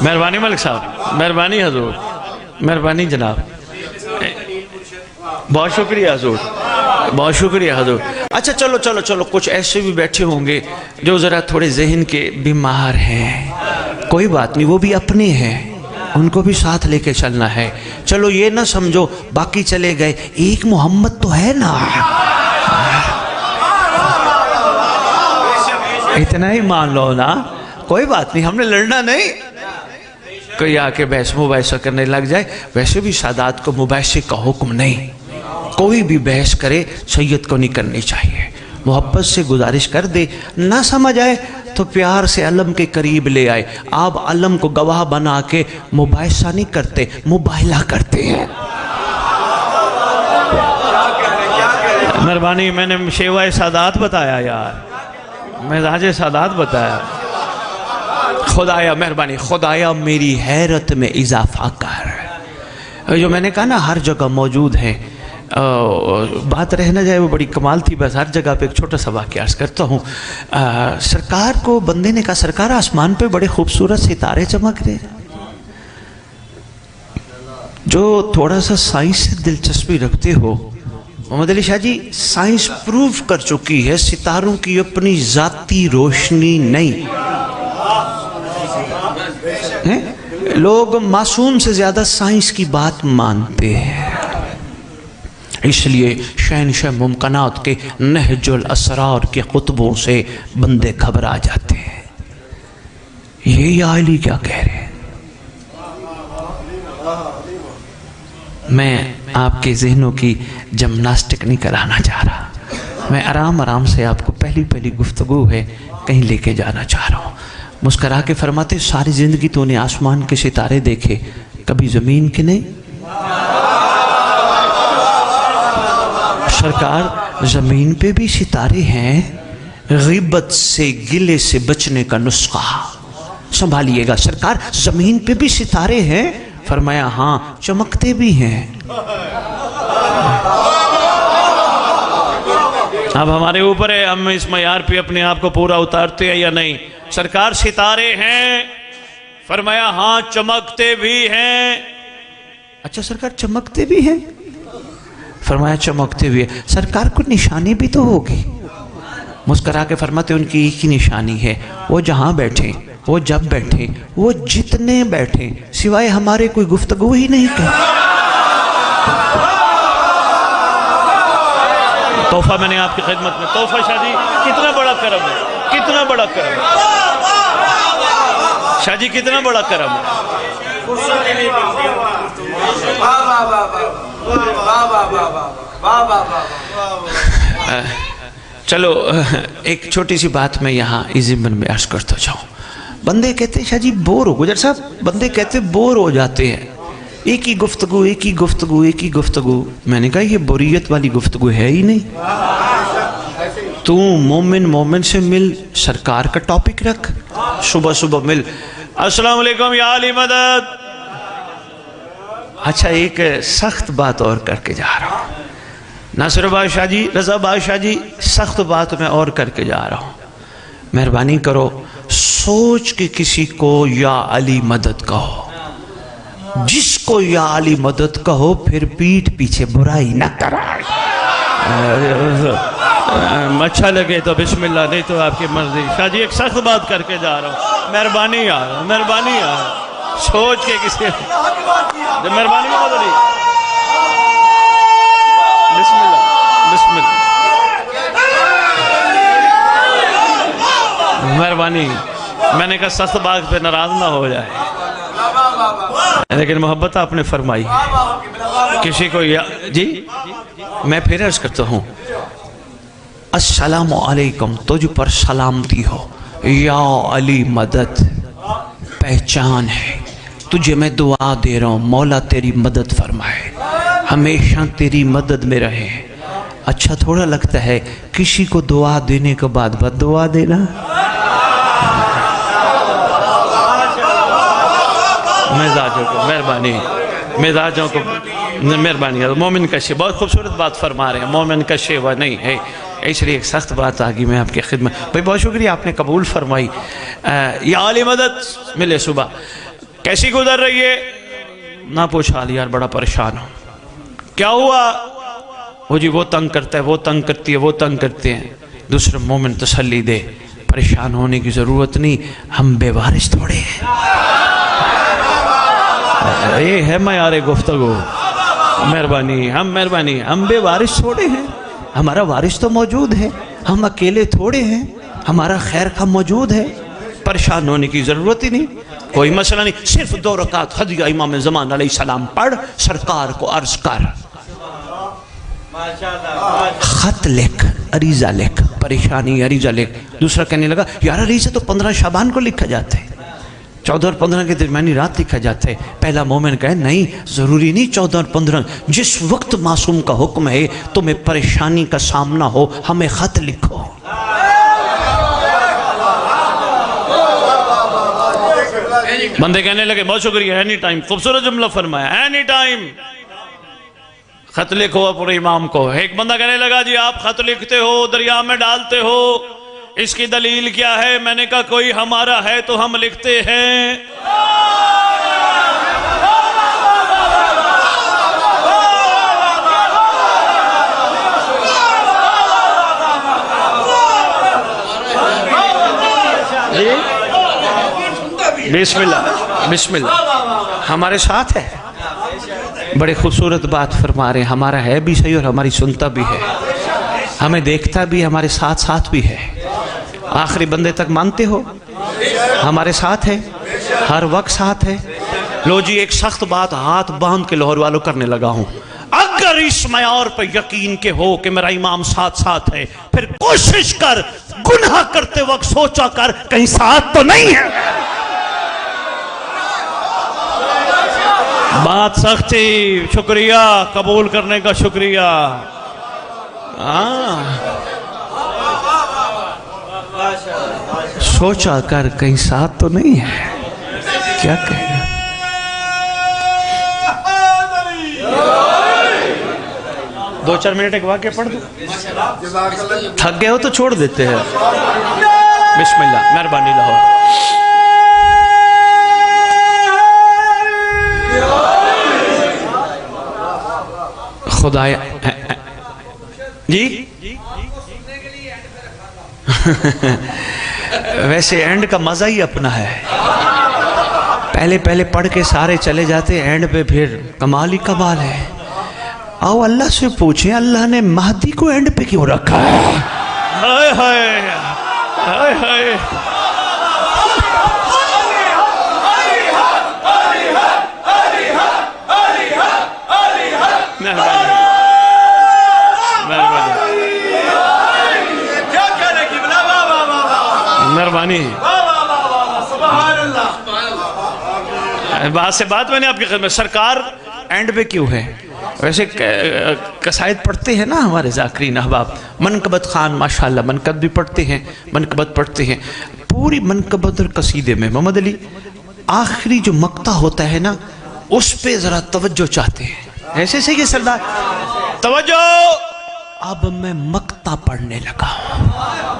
مہربانی ملک صاحب مہربانی حضور مہربانی جناب بہت شکریہ حضور بہت شکریہ حضور اچھا چلو چلو چلو کچھ ایسے بھی بیٹھے ہوں گے جو ذرا تھوڑے ذہن کے بیمار ہیں کوئی بات نہیں وہ بھی اپنے ہیں ان کو بھی ساتھ لے کے چلنا ہے چلو یہ نہ سمجھو باقی چلے گئے ایک محمد تو ہے نا اتنا ہی مان لو نا کوئی بات نہیں ہم نے لڑنا نہیں کوئی آ کے بحث مباحثہ کرنے لگ جائے ویسے بھی سادات کو مباحثے کا حکم نہیں کوئی بھی بحث کرے سید کو نہیں کرنی چاہیے محبت سے گزارش کر دے نہ سمجھ آئے تو پیار سے علم کے قریب لے آئے آپ علم کو گواہ بنا کے مباحثہ نہیں کرتے مباہلہ کرتے ہیں مہربانی میں نے شیوہ سادات بتایا یار مزاج سادات بتایا خدایا مہربانی خدایا میری حیرت میں اضافہ کر جو میں نے کہا نا ہر جگہ موجود ہیں بات رہ نہ جائے وہ بڑی کمال تھی بس ہر جگہ پہ ایک چھوٹا سا واقعہ عرض کرتا ہوں سرکار کو بندے نے کہا سرکار آسمان پہ بڑے خوبصورت ستارے چمک رہے جو تھوڑا سا سائنس سے دلچسپی رکھتے ہو محمد علی شاہ جی سائنس پروف کر چکی ہے ستاروں کی اپنی ذاتی روشنی نہیں لوگ معصوم سے زیادہ سائنس کی بات مانتے ہیں اس لیے شہنشاہ ممکنات کے نہج الاسرار کے قطبوں سے بندے گھبرا جاتے ہیں یہ یا علی کیا کہہ رہے ہیں میں آپ کے ذہنوں کی جمناسٹک نہیں کرانا چاہ رہا میں آرام آرام سے آپ کو پہلی گفتگو ہے کہیں لے کے جانا چاہ رہا ہوں مسکرا کے فرماتے ساری زندگی تو نے آسمان کے ستارے دیکھے کبھی زمین کے نہیں سرکار زمین پہ بھی ستارے ہیں غیبت سے گلے سے بچنے کا نسخہ سنبھالیے گا سرکار زمین پہ بھی ستارے ہیں فرمایا ہاں چمکتے بھی ہیں اب ہمارے اوپر ہے ہم اس معیار پہ اپنے آپ کو پورا اتارتے ہیں یا نہیں سرکار ستارے ہیں فرمایا ہاں چمکتے بھی ہیں اچھا سرکار چمکتے بھی ہیں فرمایا چمکتے بھی ہیں سرکار کو نشانی بھی تو ہوگی مسکرا کے فرماتے ان کی ایک ہی نشانی ہے وہ جہاں بیٹھے وہ جب بیٹھے وہ جتنے بیٹھے سوائے ہمارے کوئی گفتگو ہی نہیں کرتے تحفہ میں نے آپ کی خدمت میں تحفہ شاہ جی کتنا بڑا کرم ہے کتنا بڑا کرم ہے شاہ جی کتنا بڑا کرم ہے چلو ایک چھوٹی سی بات میں یہاں ضمن میں عرض کرتا جاؤں بندے کہتے ہیں شاہ جی بور ہو گجر صاحب بندے کہتے بور ہو جاتے ہیں ایک ہی گفتگو ایک ہی گفتگو ایک ہی گفتگو میں نے کہا یہ بوریت والی گفتگو ہے ہی نہیں تو مومن سے مل سرکار کا ٹاپک رکھ صبح صبح مل السلام علیکم یا علی مدد اچھا ایک سخت بات اور کر کے جا رہا ہوں ناصر بادشاہ جی رضا بادشاہ جی سخت بات میں اور کر کے جا رہا ہوں مہربانی کرو سوچ کے کسی کو یا علی مدد کہو جس کو یا علی مدد کہو پھر پیٹھ پیچھے برائی نہ کرائے اچھا لگے تو بسم اللہ نہیں تو آپ کی مرضی شاہ جی ایک سخت بات کر کے جا رہا ہوں مہربانی یار مہربانی یار سوچ کے کسی مہربانی محمد علی بسم اللہ بسم اللہ مہربانی. میں نے کہا سخت بات پہ ناراض نہ ہو جائے، لیکن محبت آپ نے فرمائی. کسی کو جی میں پھر عرض کرتا ہوں السلام علیکم، تجھ پر سلامتی ہو یا علی مدد. پہچان ہے تجھے میں دعا دے رہا ہوں، مولا تیری مدد فرمائے، ہمیشہ تیری مدد میں رہے. اچھا تھوڑا لگتا ہے کسی کو دعا دینے کے بعد بد دعا دینا. مزاجوں کو مہربانی، مزاجوں کو مہربانی. مومن کا شیوا، بہت خوبصورت بات فرما رہے ہیں. مومن کا شیوا نہیں ہے، اس لیے ایک سخت بات آگی میں آپ کی خدمت. بھائی بہت شکریہ، آپ نے قبول فرمائی. یا علی مدد ملے صبح کیسی گزر رہی ہے؟ نہ پوچھ حال یار، بڑا پریشان ہوں. کیا ہوا؟ وہ جی وہ تنگ کرتا ہے، وہ تنگ کرتی ہے، وہ تنگ کرتے ہیں. دوسرے مومن تسلی دے، پریشان ہونے کی ضرورت نہیں، ہم بے وارث تھوڑے ہیں. یہ ہے معیار گفتگو. مہربانی، ہم بے وارث تھوڑے ہیں، ہمارا وارث تو موجود ہے. ہم اکیلے تھوڑے ہیں، ہمارا خیر خواہ موجود ہے. پریشان ہونے کی ضرورت ہی نہیں، کوئی مسئلہ نہیں. صرف 2 رکعت خدیجہ امام زمان علیہ السلام پڑھ، سرکار کو عرض کر، خط لکھ، عریضہ لکھ، پریشانی عریضہ لکھ. دوسرا کہنے لگا یار عریضہ تو 15 شعبان کو لکھا جاتا ہے، 14 اور 15 کے درمیانی رات لکھا جاتا ہے. پہلا مومن کہے نہیں، ضروری نہیں 14 اور 15. جس وقت معصوم کا حکم ہے تمہیں پریشانی کا سامنا ہو، ہمیں خط لکھو. بندے کہنے لگے بہت شکریہ، اینی ٹائم. خوبصورت جملہ فرمایا، اینی ٹائم خط لکھو اپنے امام کو. ایک بندہ کہنے لگا جی آپ خط لکھتے ہو، دریا میں ڈالتے ہو، اس کی دلیل کیا ہے؟ میں نے کہا کوئی ہمارا ہے تو ہم لکھتے ہیں. بسم اللہ بسم اللہ. ہمارے ساتھ ہے. بڑے خوبصورت بات فرما رہے ہیں، ہمارا ہے بھی صحیح اور ہماری سنتا بھی ہے، ہمیں دیکھتا بھی، ہمارے ساتھ ساتھ بھی ہے. آخری بندے تک مانتے ہو ہمارے ساتھ ہے، ہر وقت ساتھ ہے. لو جی ایک سخت بات ہاتھ باندھ کے لاہور والوں کرنے لگا ہوں. اگر اس معیار پر یقین کے ہو کہ میرا امام ساتھ ساتھ ہے، پھر کوشش کر گناہ کرتے وقت سوچا کر کہیں ساتھ تو نہیں ہے. بات سخت تھی، شکریہ قبول کرنے کا، شکریہ. سوچا کر کہیں ساتھ تو نہیں ہے. کیا کہے گا؟ دو چار منٹ ایک واقعہ پڑھ دو. تھک گئے ہو تو چھوڑ دیتے ہیں. بسم اللہ. مہربانی لاہور. خدا جی ویسے اینڈ کا مزہ ہی اپنا ہے. پہلے پڑھ کے سارے چلے جاتے، اینڈ پہ پھر کمال ہی کمال ہے. آؤ اللہ سے پوچھیں اللہ نے مہدی کو اینڈ پہ کیوں رکھا ہے؟ ہائے ہائے ہائے ہائے. مہربانی. بات سے بات میں نے آپ کی خدمت. سرکار اینڈ پہ کیوں ہے؟ ویسے قصائد پڑھتے ہیں نا ہمارے ذاکرین احباب. منقبت خان ماشاءاللہ منقبت بھی پڑھتے ہیں، منقبت پڑھتے ہیں. پوری منقبت اور قصیدے میں محمد علی آخری جو مقطع ہوتا ہے نا اس پہ ذرا توجہ چاہتے ہیں. ایسے سے یہ سردار توجہ. اب میں مقطع پڑھنے لگا ہوں،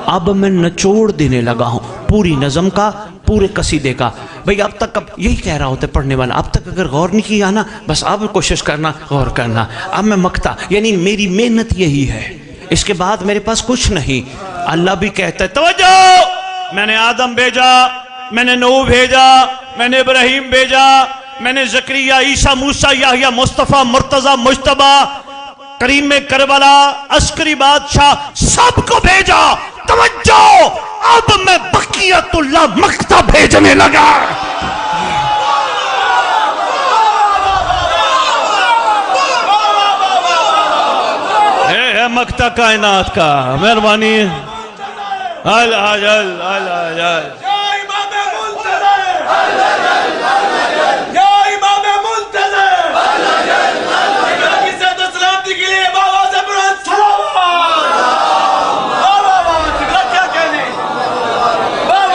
اب میں نچوڑ دینے لگا ہوں پوری نظم کا، پورے قصیدے کا. بھئی اب تک یہی کہہ رہا ہوتا ہے پڑھنے والا، اب تک اگر غور نہیں کیا نا، بس اب کوشش کرنا غور کرنا. اب میں مقطع، یعنی میری محنت یہی ہے، اس کے بعد میرے پاس کچھ نہیں. اللہ بھی کہتا ہے توجہ، میں نے آدم بھیجا میں نے نوح بھیجا، میں نے ابراہیم بھیجا، میں نے زکریا، عیسیٰ، موسیٰ، یحییٰ، مصطفیٰ، مرتضیٰ، مجتبیٰ، کریم کربلا، عسکری بادشاہ، سب کو بھیجا۔ توجہ، اب میں بقیت اللہ مکہ بھیجنے لگا۔ اے مکہ کائنات کا، مہربانی۔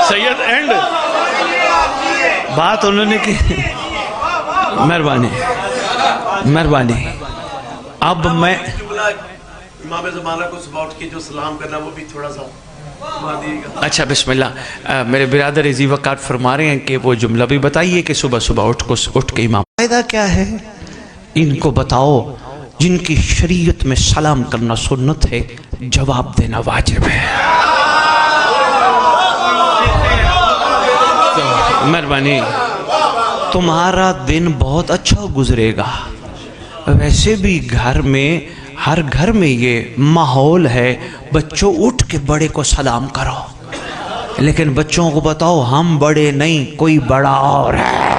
سید اینڈ بات انہوں نے کی، مہربانی مہربانی۔ اب میں امام زمانہ کو صبح اٹھ کے جو سلام کرنا وہ بھی تھوڑا سا اچھا بسم اللہ۔ میرے برادر عزیز وقات فرما رہے ہیں کہ وہ جملہ بھی بتائیے کہ صبح صبح اٹھ کے امام فائدہ کیا ہے، ان کو بتاؤ جن کی شریعت میں سلام کرنا سنت ہے، جواب دینا واجب ہے۔ مہربانی، تمہارا دن بہت اچھا گزرے گا۔ ویسے بھی گھر میں، ہر گھر میں یہ ماحول ہے بچوں اٹھ کے بڑے کو سلام کرو، لیکن بچوں کو بتاؤ ہم بڑے نہیں، کوئی بڑا اور ہے۔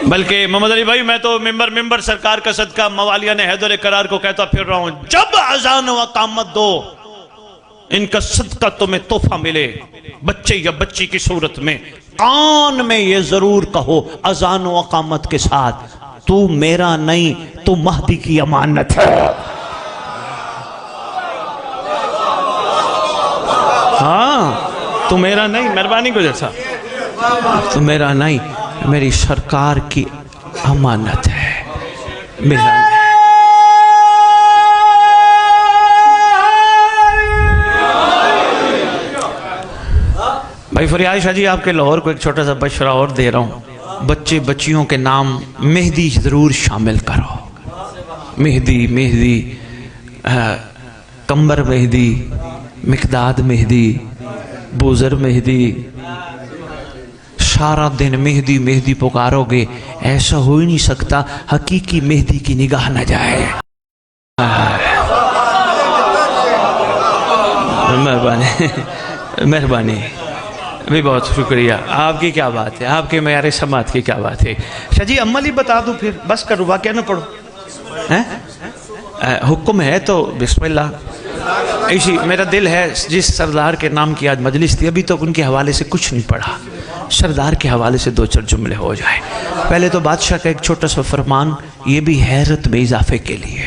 بلکہ محمد علی بھائی، میں تو ممبر سرکار کا صدقہ موالیان حیدر قرار کو کہتا پھر رہا ہوں، جب اذان و اقامت دو، ان کا صدقہ تمہیں تحفہ ملے، بچے یا بچی کی صورت میں، کان میں یہ ضرور کہو اذان و اقامت کے ساتھ، تو میرا نہیں، تو مہدی کی امانت ہے۔ ہاں، تو میرا نہیں، مہربانی گزر صاحب، تو میرا نہیں، میری سرکار کی امانت ہے، میرا نہیں۔ بھائی فریاد شاہ جی، آپ کے لاہور کو ایک چھوٹا سا بشرہ اور دے رہا ہوں، بچے بچیوں کے نام مہدی ضرور شامل کرو۔ مہدی، کمبر مہدی، مقداد مہدی، بوزر مہدی، سارا دن مہدی پکارو گے، ایسا ہو ہی نہیں سکتا حقیقی مہدی کی نگاہ نہ جائے۔ مہربانی بھی، بہت شکریہ۔ آپ کی کیا بات ہے، آپ کے معیار سماعت کی کیا بات ہے۔ شاہ جی عمل ہی بتا دوں پھر، بس کرو، واقعہ نہ پڑھو، حکم ہے تو بسم اللہ۔ ایسی میرا دل ہے، جس سردار کے نام کی آج مجلس تھی، ابھی تک ان کے حوالے سے کچھ نہیں پڑھا، سردار کے حوالے سے 2-4 جملے ہو جائے۔ پہلے تو بادشاہ کا ایک چھوٹا سا فرمان، یہ بھی حیرت میں اضافے کے لیے۔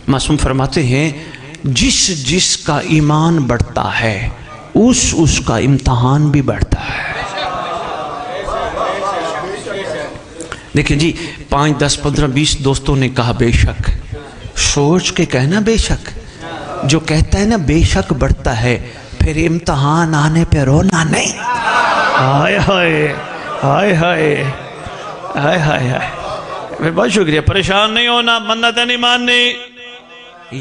معصوم فرماتے ہیں، جس کا ایمان بڑھتا ہے اس کا امتحان بھی بڑھتا ہے۔ دیکھیں جی، 5, 10, 15, 20 دوستوں نے کہا بے شک، سوچ کے کہنا بے شک۔ جو کہتا ہے نا بے شک بڑھتا ہے، پھر امتحان آنے پہ رونا نہیں۔ ہائے ہائے ہائے ہائے ہائے ہائے ہائے، بہت شکریہ، پریشان نہیں ہونا، منتیں نہیں ماننی،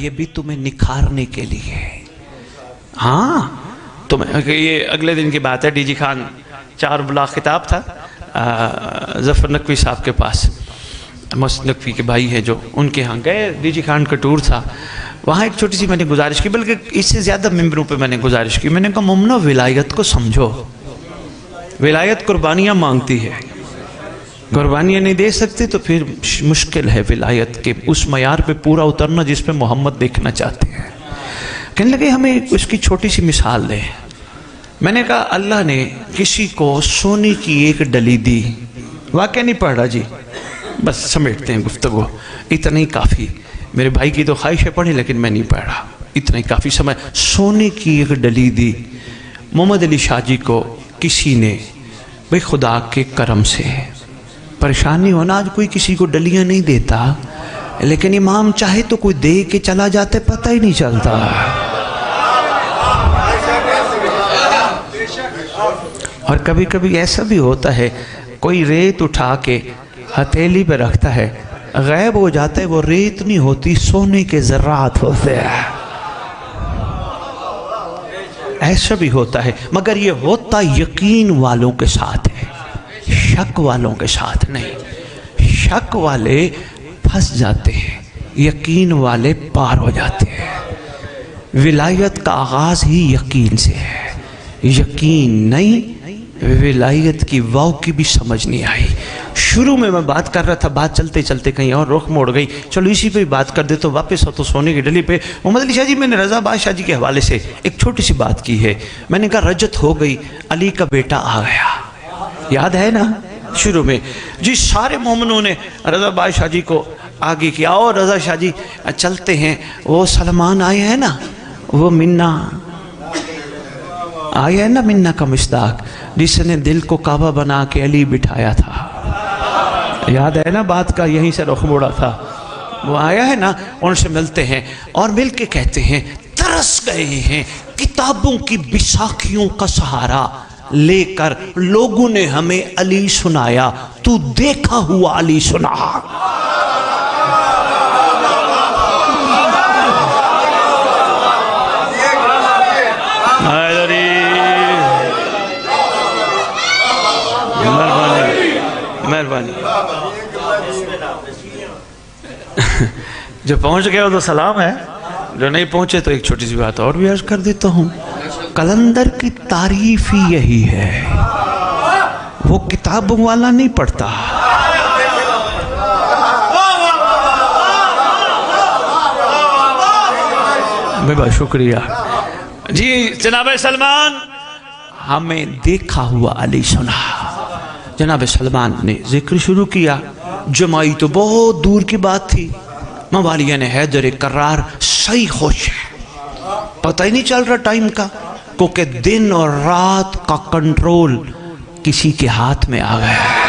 یہ بھی تمہیں نکھارنے کے لیے۔ ہاں، یہ اگلے دن کی بات ہے، ڈی جی خان 4 بلاغ خطاب تھا ظفر نقوی صاحب کے پاس، محسن نقوی کے بھائی ہیں جو، ان کے ہاں گئے، ڈی جی خان کا ٹور تھا، وہاں ایک چھوٹی سی میں نے گزارش کی، بلکہ اس سے زیادہ ممبروں پہ میں نے گزارش کی، میں نے کہا ممنوع ولایت کو سمجھو، ولایت قربانیاں مانگتی ہے، قربانیاں نہیں دے سکتے تو پھر مشکل ہے ولایت کے اس معیار پہ پورا اترنا جس پہ محمد دیکھنا چاہتے ہیں۔ کہنے لگے ہمیں اس کی چھوٹی سی مثال دیں۔ میں نے کہا اللہ نے کسی کو سونے کی ایک ڈلی دی، واقعہ نہیں پڑھ رہا جی، بس سمیٹتے ہیں گفتگو، اتنا ہی کافی، میرے بھائی کی تو خواہش ہے پڑھی لیکن میں نہیں پڑھ رہا، اتنا ہی کافی سمجھ۔ سونے کی ایک ڈلی دی محمد علی شاہ جی کو کسی نے، بھئی خدا کے کرم سے پریشانی ہونا، آج کوئی کسی کو ڈلیاں نہیں دیتا، لیکن امام چاہے تو کوئی دے کے چلا جاتے پتہ ہی نہیں چلتا۔ اور کبھی کبھی ایسا بھی ہوتا ہے، کوئی ریت اٹھا کے ہتھیلی پہ رکھتا ہے، غائب ہو جاتا ہے، وہ ریت نہیں ہوتی، سونے کے ذرات ہوتے ہیں۔ ایسا بھی ہوتا ہے، مگر یہ ہوتا یقین والوں کے ساتھ ہے، شک والوں کے ساتھ نہیں۔ شک والے پھنس جاتے ہیں، یقین والے پار ہو جاتے ہیں۔ ولایت کا آغاز ہی یقین سے ہے، یقین نہیں ولایت کی واو کی بھی سمجھ نہیں آئی۔ شروع میں بات کر رہا تھا، بات چلتے چلتے کہیں اور رخ موڑ گئی، چلو اسی پہ بات کر دے تو واپس ہو تو سونے کی ڈلی پہ۔ محمد علی شاہ جی، میں نے رضا بادشاہ جی کے حوالے سے ایک چھوٹی سی بات کی ہے۔ میں نے کہا رجت ہو گئی، علی کا بیٹا آ گیا، یاد ہے نا شروع میں؟ جی سارے مومنوں نے رضا بادشاہ جی کو آگے کیا، اور رضا شاہ جی چلتے ہیں، وہ سلمان آئے ہیں نا، وہ منا آیا ہے نا، منا کا مصداق، جس نے دل کو کعبہ بنا کے علی بٹھایا تھا، یاد ہے نا بات کا، یہیں سے رخ موڑا تھا، وہ آیا ہے نا، ان سے ملتے ہیں اور مل کے کہتے ہیں ترس گئے ہیں کتابوں کی بساکھیوں کا سہارا لے کر، لوگوں نے ہمیں علی سنایا، تو دیکھا ہوا علی سنا۔ مہربانی، جو پہنچ گئے ہو تو سلام ہے، جو نہیں پہنچے تو ایک چھوٹی سی بات اور بھی عرض کر دیتا ہوں۔ کلندر کی تعریف ہی یہی ہے، وہ کتابوں والا نہیں پڑھتا، میں بہت شکریہ جی جناب سلمان، ہمیں دیکھا ہوا علی سنا۔ جناب سلمان نے ذکر شروع کیا، جمائی تو بہت دور کی بات تھی، موالیہ نے حیدر کرار صحیح خوش ہے، پتہ ہی نہیں چل رہا ٹائم کا، کیونکہ دن اور رات کا کنٹرول کسی کے ہاتھ میں آ گیا ہے۔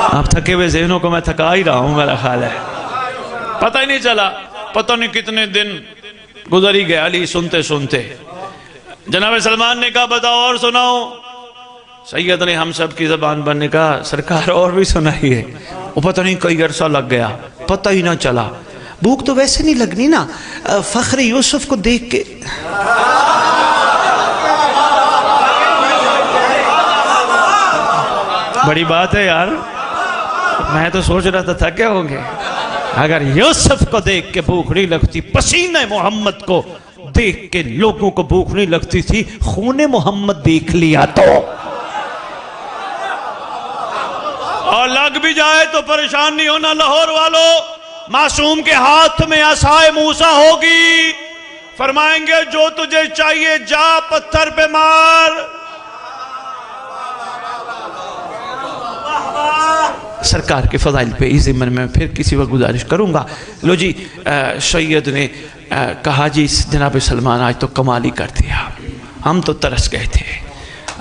آپ تھکے ہوئے ذہنوں کو میں تھکا ہی رہا ہوں، میرا خیال ہے پتہ ہی نہیں چلا، پتہ نہیں کتنے دن گزر ہی گئے علی سنتے سنتے۔ جناب سلمان نے کہا بتاؤ اور سناؤ، سید نے ہم سب کی زبان بننے کہا سرکار اور بھی سنائی ہے، وہ پتہ نہیں کئی عرصہ لگ گیا، پتہ ہی نہ چلا۔ بھوک تو ویسے نہیں لگنی نا، فخر یوسف کو دیکھ کے بڑی بات ہے یار، میں تو سوچ رہا تھا تھکے ہوں گے، اگر یوسف کو دیکھ کے بھوک نہیں لگتی، پسینہ محمد کو دیکھ کے لوگوں کو بھوک نہیں لگتی تھی، خون محمد دیکھ لیا تو، اور لگ بھی جائے تو پریشان نہیں ہونا لاہور والوں، معصوم کے ہاتھ میں عصائے موسیٰ ہوگی، فرمائیں گے جو تجھے چاہیے جا پتھر پہ مار۔ سرکار کے فضائل پہ اس ضمن میں پھر کسی وقت گزارش کروں گا۔ لو جی، سید نے کہا جی جناب سلمان آج تو کمال ہی کر دیا، ہم تو ترس گئے تھے،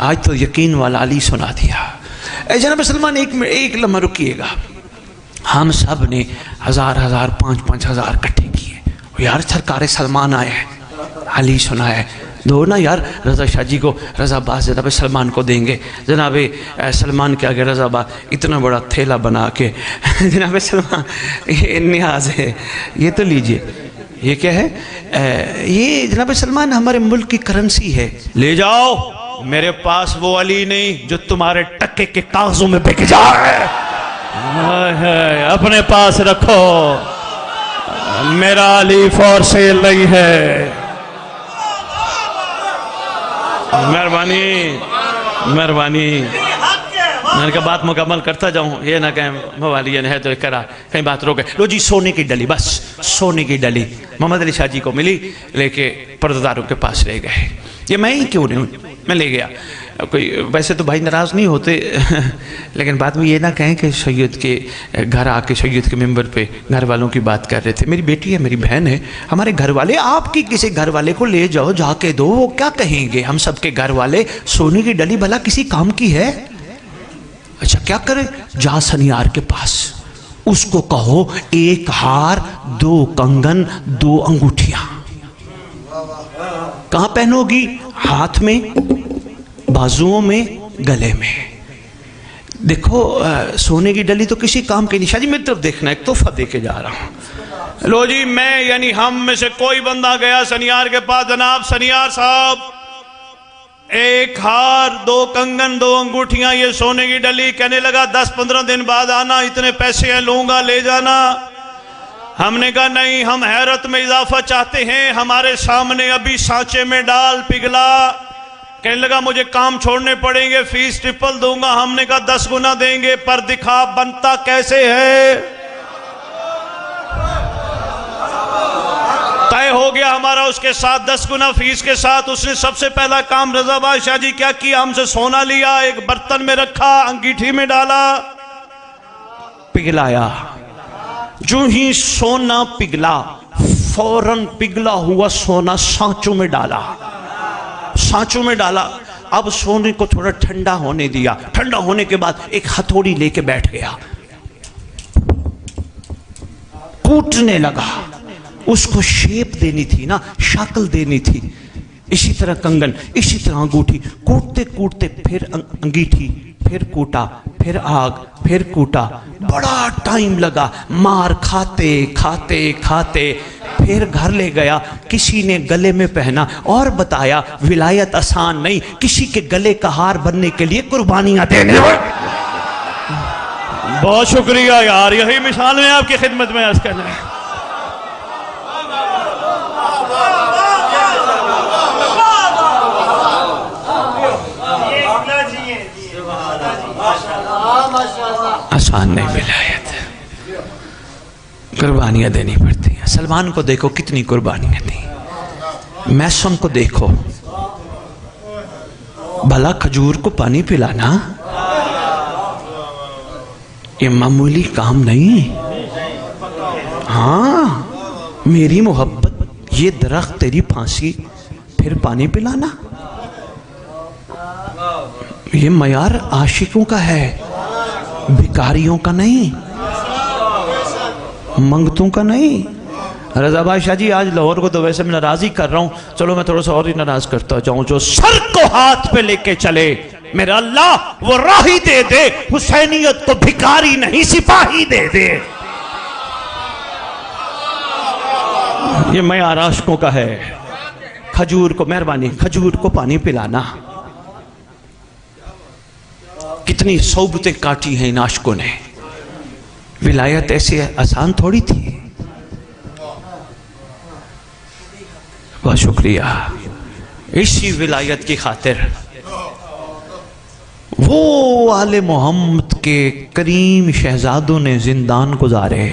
آج تو یقین والا علی سنا دیا۔ جناب سلمان ایک لمحہ رکیے گا، ہم سب نے 1000 5,000 کٹھے کیے، یار سرکار سلمان آئے ہیں، علی سنا ہے، دو نا یار رضا شاہ جی کو، رضا باز جناب سلمان کو دیں گے، جناب سلمان کے آگے رضا باز اتنا بڑا تھیلا بنا کے جناب سلمان یہ نیاز ہے، یہ تو لیجئے، یہ کیا ہے، یہ جناب سلمان ہمارے ملک کی کرنسی ہے، لے جاؤ، میرے پاس وہ علی نہیں جو تمہارے ٹکے کے کاغذوں میں بک جائے، اپنے پاس رکھو، میرا علی فور سیل نہیں ہے۔ مہربانی میں نے کہا بات مکمل کرتا جاؤں، یہ نہ کہیں موالیہ نے ہے تو کرا کہیں بات روکے۔ لو جی سونے کی ڈلی، بس سونے کی ڈلی محمد علی شاہ جی کو ملی، لے کے پردہ کے پاس لے گئے، یہ میں ہی کیوں نہیں، میں لے گیا، کوئی ویسے تو بھائی ناراض نہیں ہوتے، لیکن بعد میں یہ نہ کہیں کہ سید کے گھر آ کے سید کے ممبر پہ گھر والوں کی بات کر رہے تھے، میری بیٹی ہے، میری بہن ہے، ہمارے گھر والے، آپ کی کسی گھر والے کو لے جاؤ جا کے دو، وہ کیا کہیں گے، ہم سب کے گھر والے، سونے کی ڈلی بھلا کسی کام کی ہے؟ اچھا کیا کرے، جا سنیار کے پاس، اس کو کہو 1 ہار 2 کنگن 2 انگوٹھیاں، کہاں پہنو گی؟ ہاتھ میں، بازوؤں میں، گلے میں۔ دیکھو سونے کی ڈلی تو کسی کام کی نہیں، شاہ جی میری طرف دیکھنا، ایک تحفہ دے کے جا رہا ہوں، لو جی میں یعنی ہم میں سے کوئی بندہ گیا سنیار کے پاس، جناب سنیار صاحب ایک ہار، 2 کنگن، 2 انگوٹھیاں، یہ سونے کی ڈلی، کہنے لگا 10-15 دن بعد آنا، اتنے پیسے ہیں لوں گا، لے جانا۔ ہم نے کہا نہیں، ہم حیرت میں اضافہ چاہتے ہیں، ہمارے سامنے ابھی سانچے میں ڈال پگھلا۔ کہنے لگا مجھے کام چھوڑنے پڑیں گے، فیس ٹرپل دوں گا۔ ہم نے کہا 10 گنا دیں گے، پر دکھا بنتا کیسے ہے۔ طے ہو گیا ہمارا اس کے ساتھ 10 گنا فیس کے ساتھ۔ اس نے سب سے پہلا کام رضا بادشاہ جی کیا کیا، ہم سے سونا لیا، ایک برتن میں رکھا، انگیٹھی میں ڈالا، پگھلایا۔ جو ہی سونا پگھلا، فوراً پگھلا ہوا سونا سانچوں میں ڈالا، سانچوں میں ڈالا۔ اب سونے کو تھوڑا ٹھنڈا ہونے دیا، ٹھنڈا ہونے کے بعد ایک ہتھوڑی لے کے بیٹھ گیا، کوٹنے لگا۔ اس کو شیپ دینی تھی نا، شکل دینی تھی۔ اسی طرح کنگن، اسی طرح انگوٹھی، کوٹتے کوٹتے پھر انگیٹھی، پھر کوٹا، پھر آگ، پھر کوٹا، بڑا ٹائم لگا۔ مار کھاتے کھاتے کھاتے پھر گھر لے گیا، کسی نے گلے میں پہنا اور بتایا ولایت آسان نہیں، کسی کے گلے کا ہار بننے کے لیے قربانیاں دینے۔ بہت شکریہ یار، یہی مثال میں آپ کی خدمت میں عرض کرنا ہے۔ آسان نہیں ولایت، قربانیاں دینی پڑتی ہیں۔ سلمان کو دیکھو کتنی قربانیاں دیں، میسم کو دیکھو، بھلا کھجور کو پانی پلانا یہ معمولی کام نہیں۔ ہاں میری محبت، یہ درخت تیری پھانسی، پھر پانی پلانا، یہ معیار عاشقوں کا ہے، بھکاریوں کا نہیں، منگتوں کا نہیں۔ رضا بادشاہ جی آج لاہور کو تو ویسے میں ناراضی کر رہا ہوں، چلو میں تھوڑا سا اور ہی ناراض کرتا جاؤں۔ جو سر کو ہاتھ پہ لے کے چلے میرا اللہ وہ راہی دے دے، حسینیت کو بھکاری نہیں سپاہی دے دے۔ یہ معیار عاشقوں کا ہے۔ کھجور کو، مہربانی کھجور کو پانی پلانا، کتنی صحبتیں کاٹی ہیں ان عاشقوں نے۔ ولایت ایسے آسان تھوڑی تھی۔ بہت شکریہ۔ اسی ولایت کی خاطر وہ آل محمد کے کریم شہزادوں نے زندان گزارے۔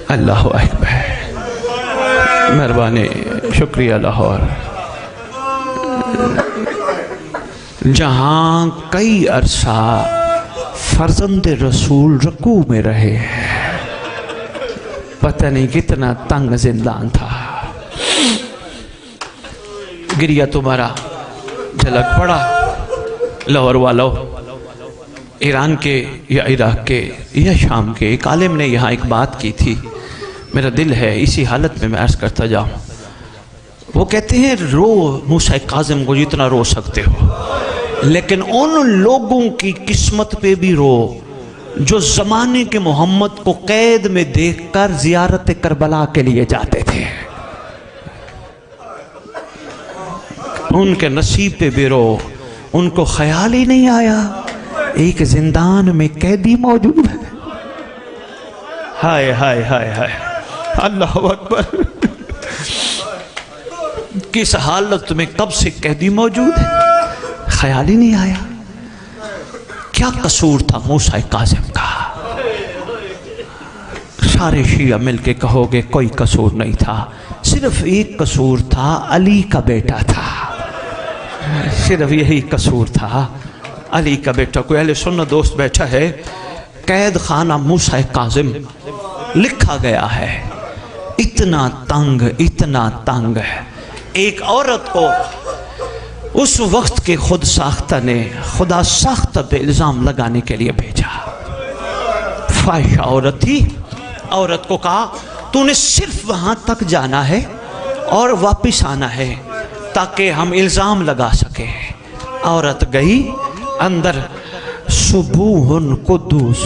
اللہ اکبر، مہربانی، شکریہ لاہور، جہاں کئی عرصہ فرزند رسول رکوع میں رہے، پتہ نہیں کتنا تنگ زندان تھا۔ گریہ تمہارا جھلک پڑا۔ لاہور والو، ایران کے یا عراق کے یا شام کے ایک عالم نے یہاں ایک بات کی تھی، میرا دل ہے اسی حالت میں عرض کرتا جاؤں۔ وہ کہتے ہیں رو موسیٰ کاظم کو جتنا رو سکتے ہو، لیکن ان لوگوں کی قسمت پہ بھی رو جو زمانے کے محمد کو قید میں دیکھ کر زیارت کربلا کے لیے جاتے تھے، ان کے نصیب پہ بھی رو۔ ان کو خیال ہی نہیں آیا ایک زندان میں قیدی موجود ہے۔ ہائے ہائے ہائے ہائے، اللہ اکبر، کس حالت میں کب سے قیدی موجود ہے، خیال ہی نہیں آیا۔ کیا قصور تھا موسیٰ کاظم کا؟ سارے شیعہ مل کے کہو گے کوئی قصور نہیں تھا، صرف ایک قصور تھا، علی کا بیٹا تھا، صرف یہی قصور تھا، علی کا بیٹا۔ کوئی اہل سنت دوست بیٹھا ہے، قید خانہ موسیٰ کاظم لکھا گیا ہے، اتنا تنگ، اتنا تنگ۔ ایک عورت کو اس وقت کے خود ساختہ نے خدا ساختہ پہ الزام لگانے کے لیے بھیجا۔ فاحشہ عورت تھی، عورت کو کہا تو نے صرف وہاں تک جانا ہے اور واپس آنا ہے تاکہ ہم الزام لگا سکیں۔ عورت گئی اندر، صبوح قدوس،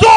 2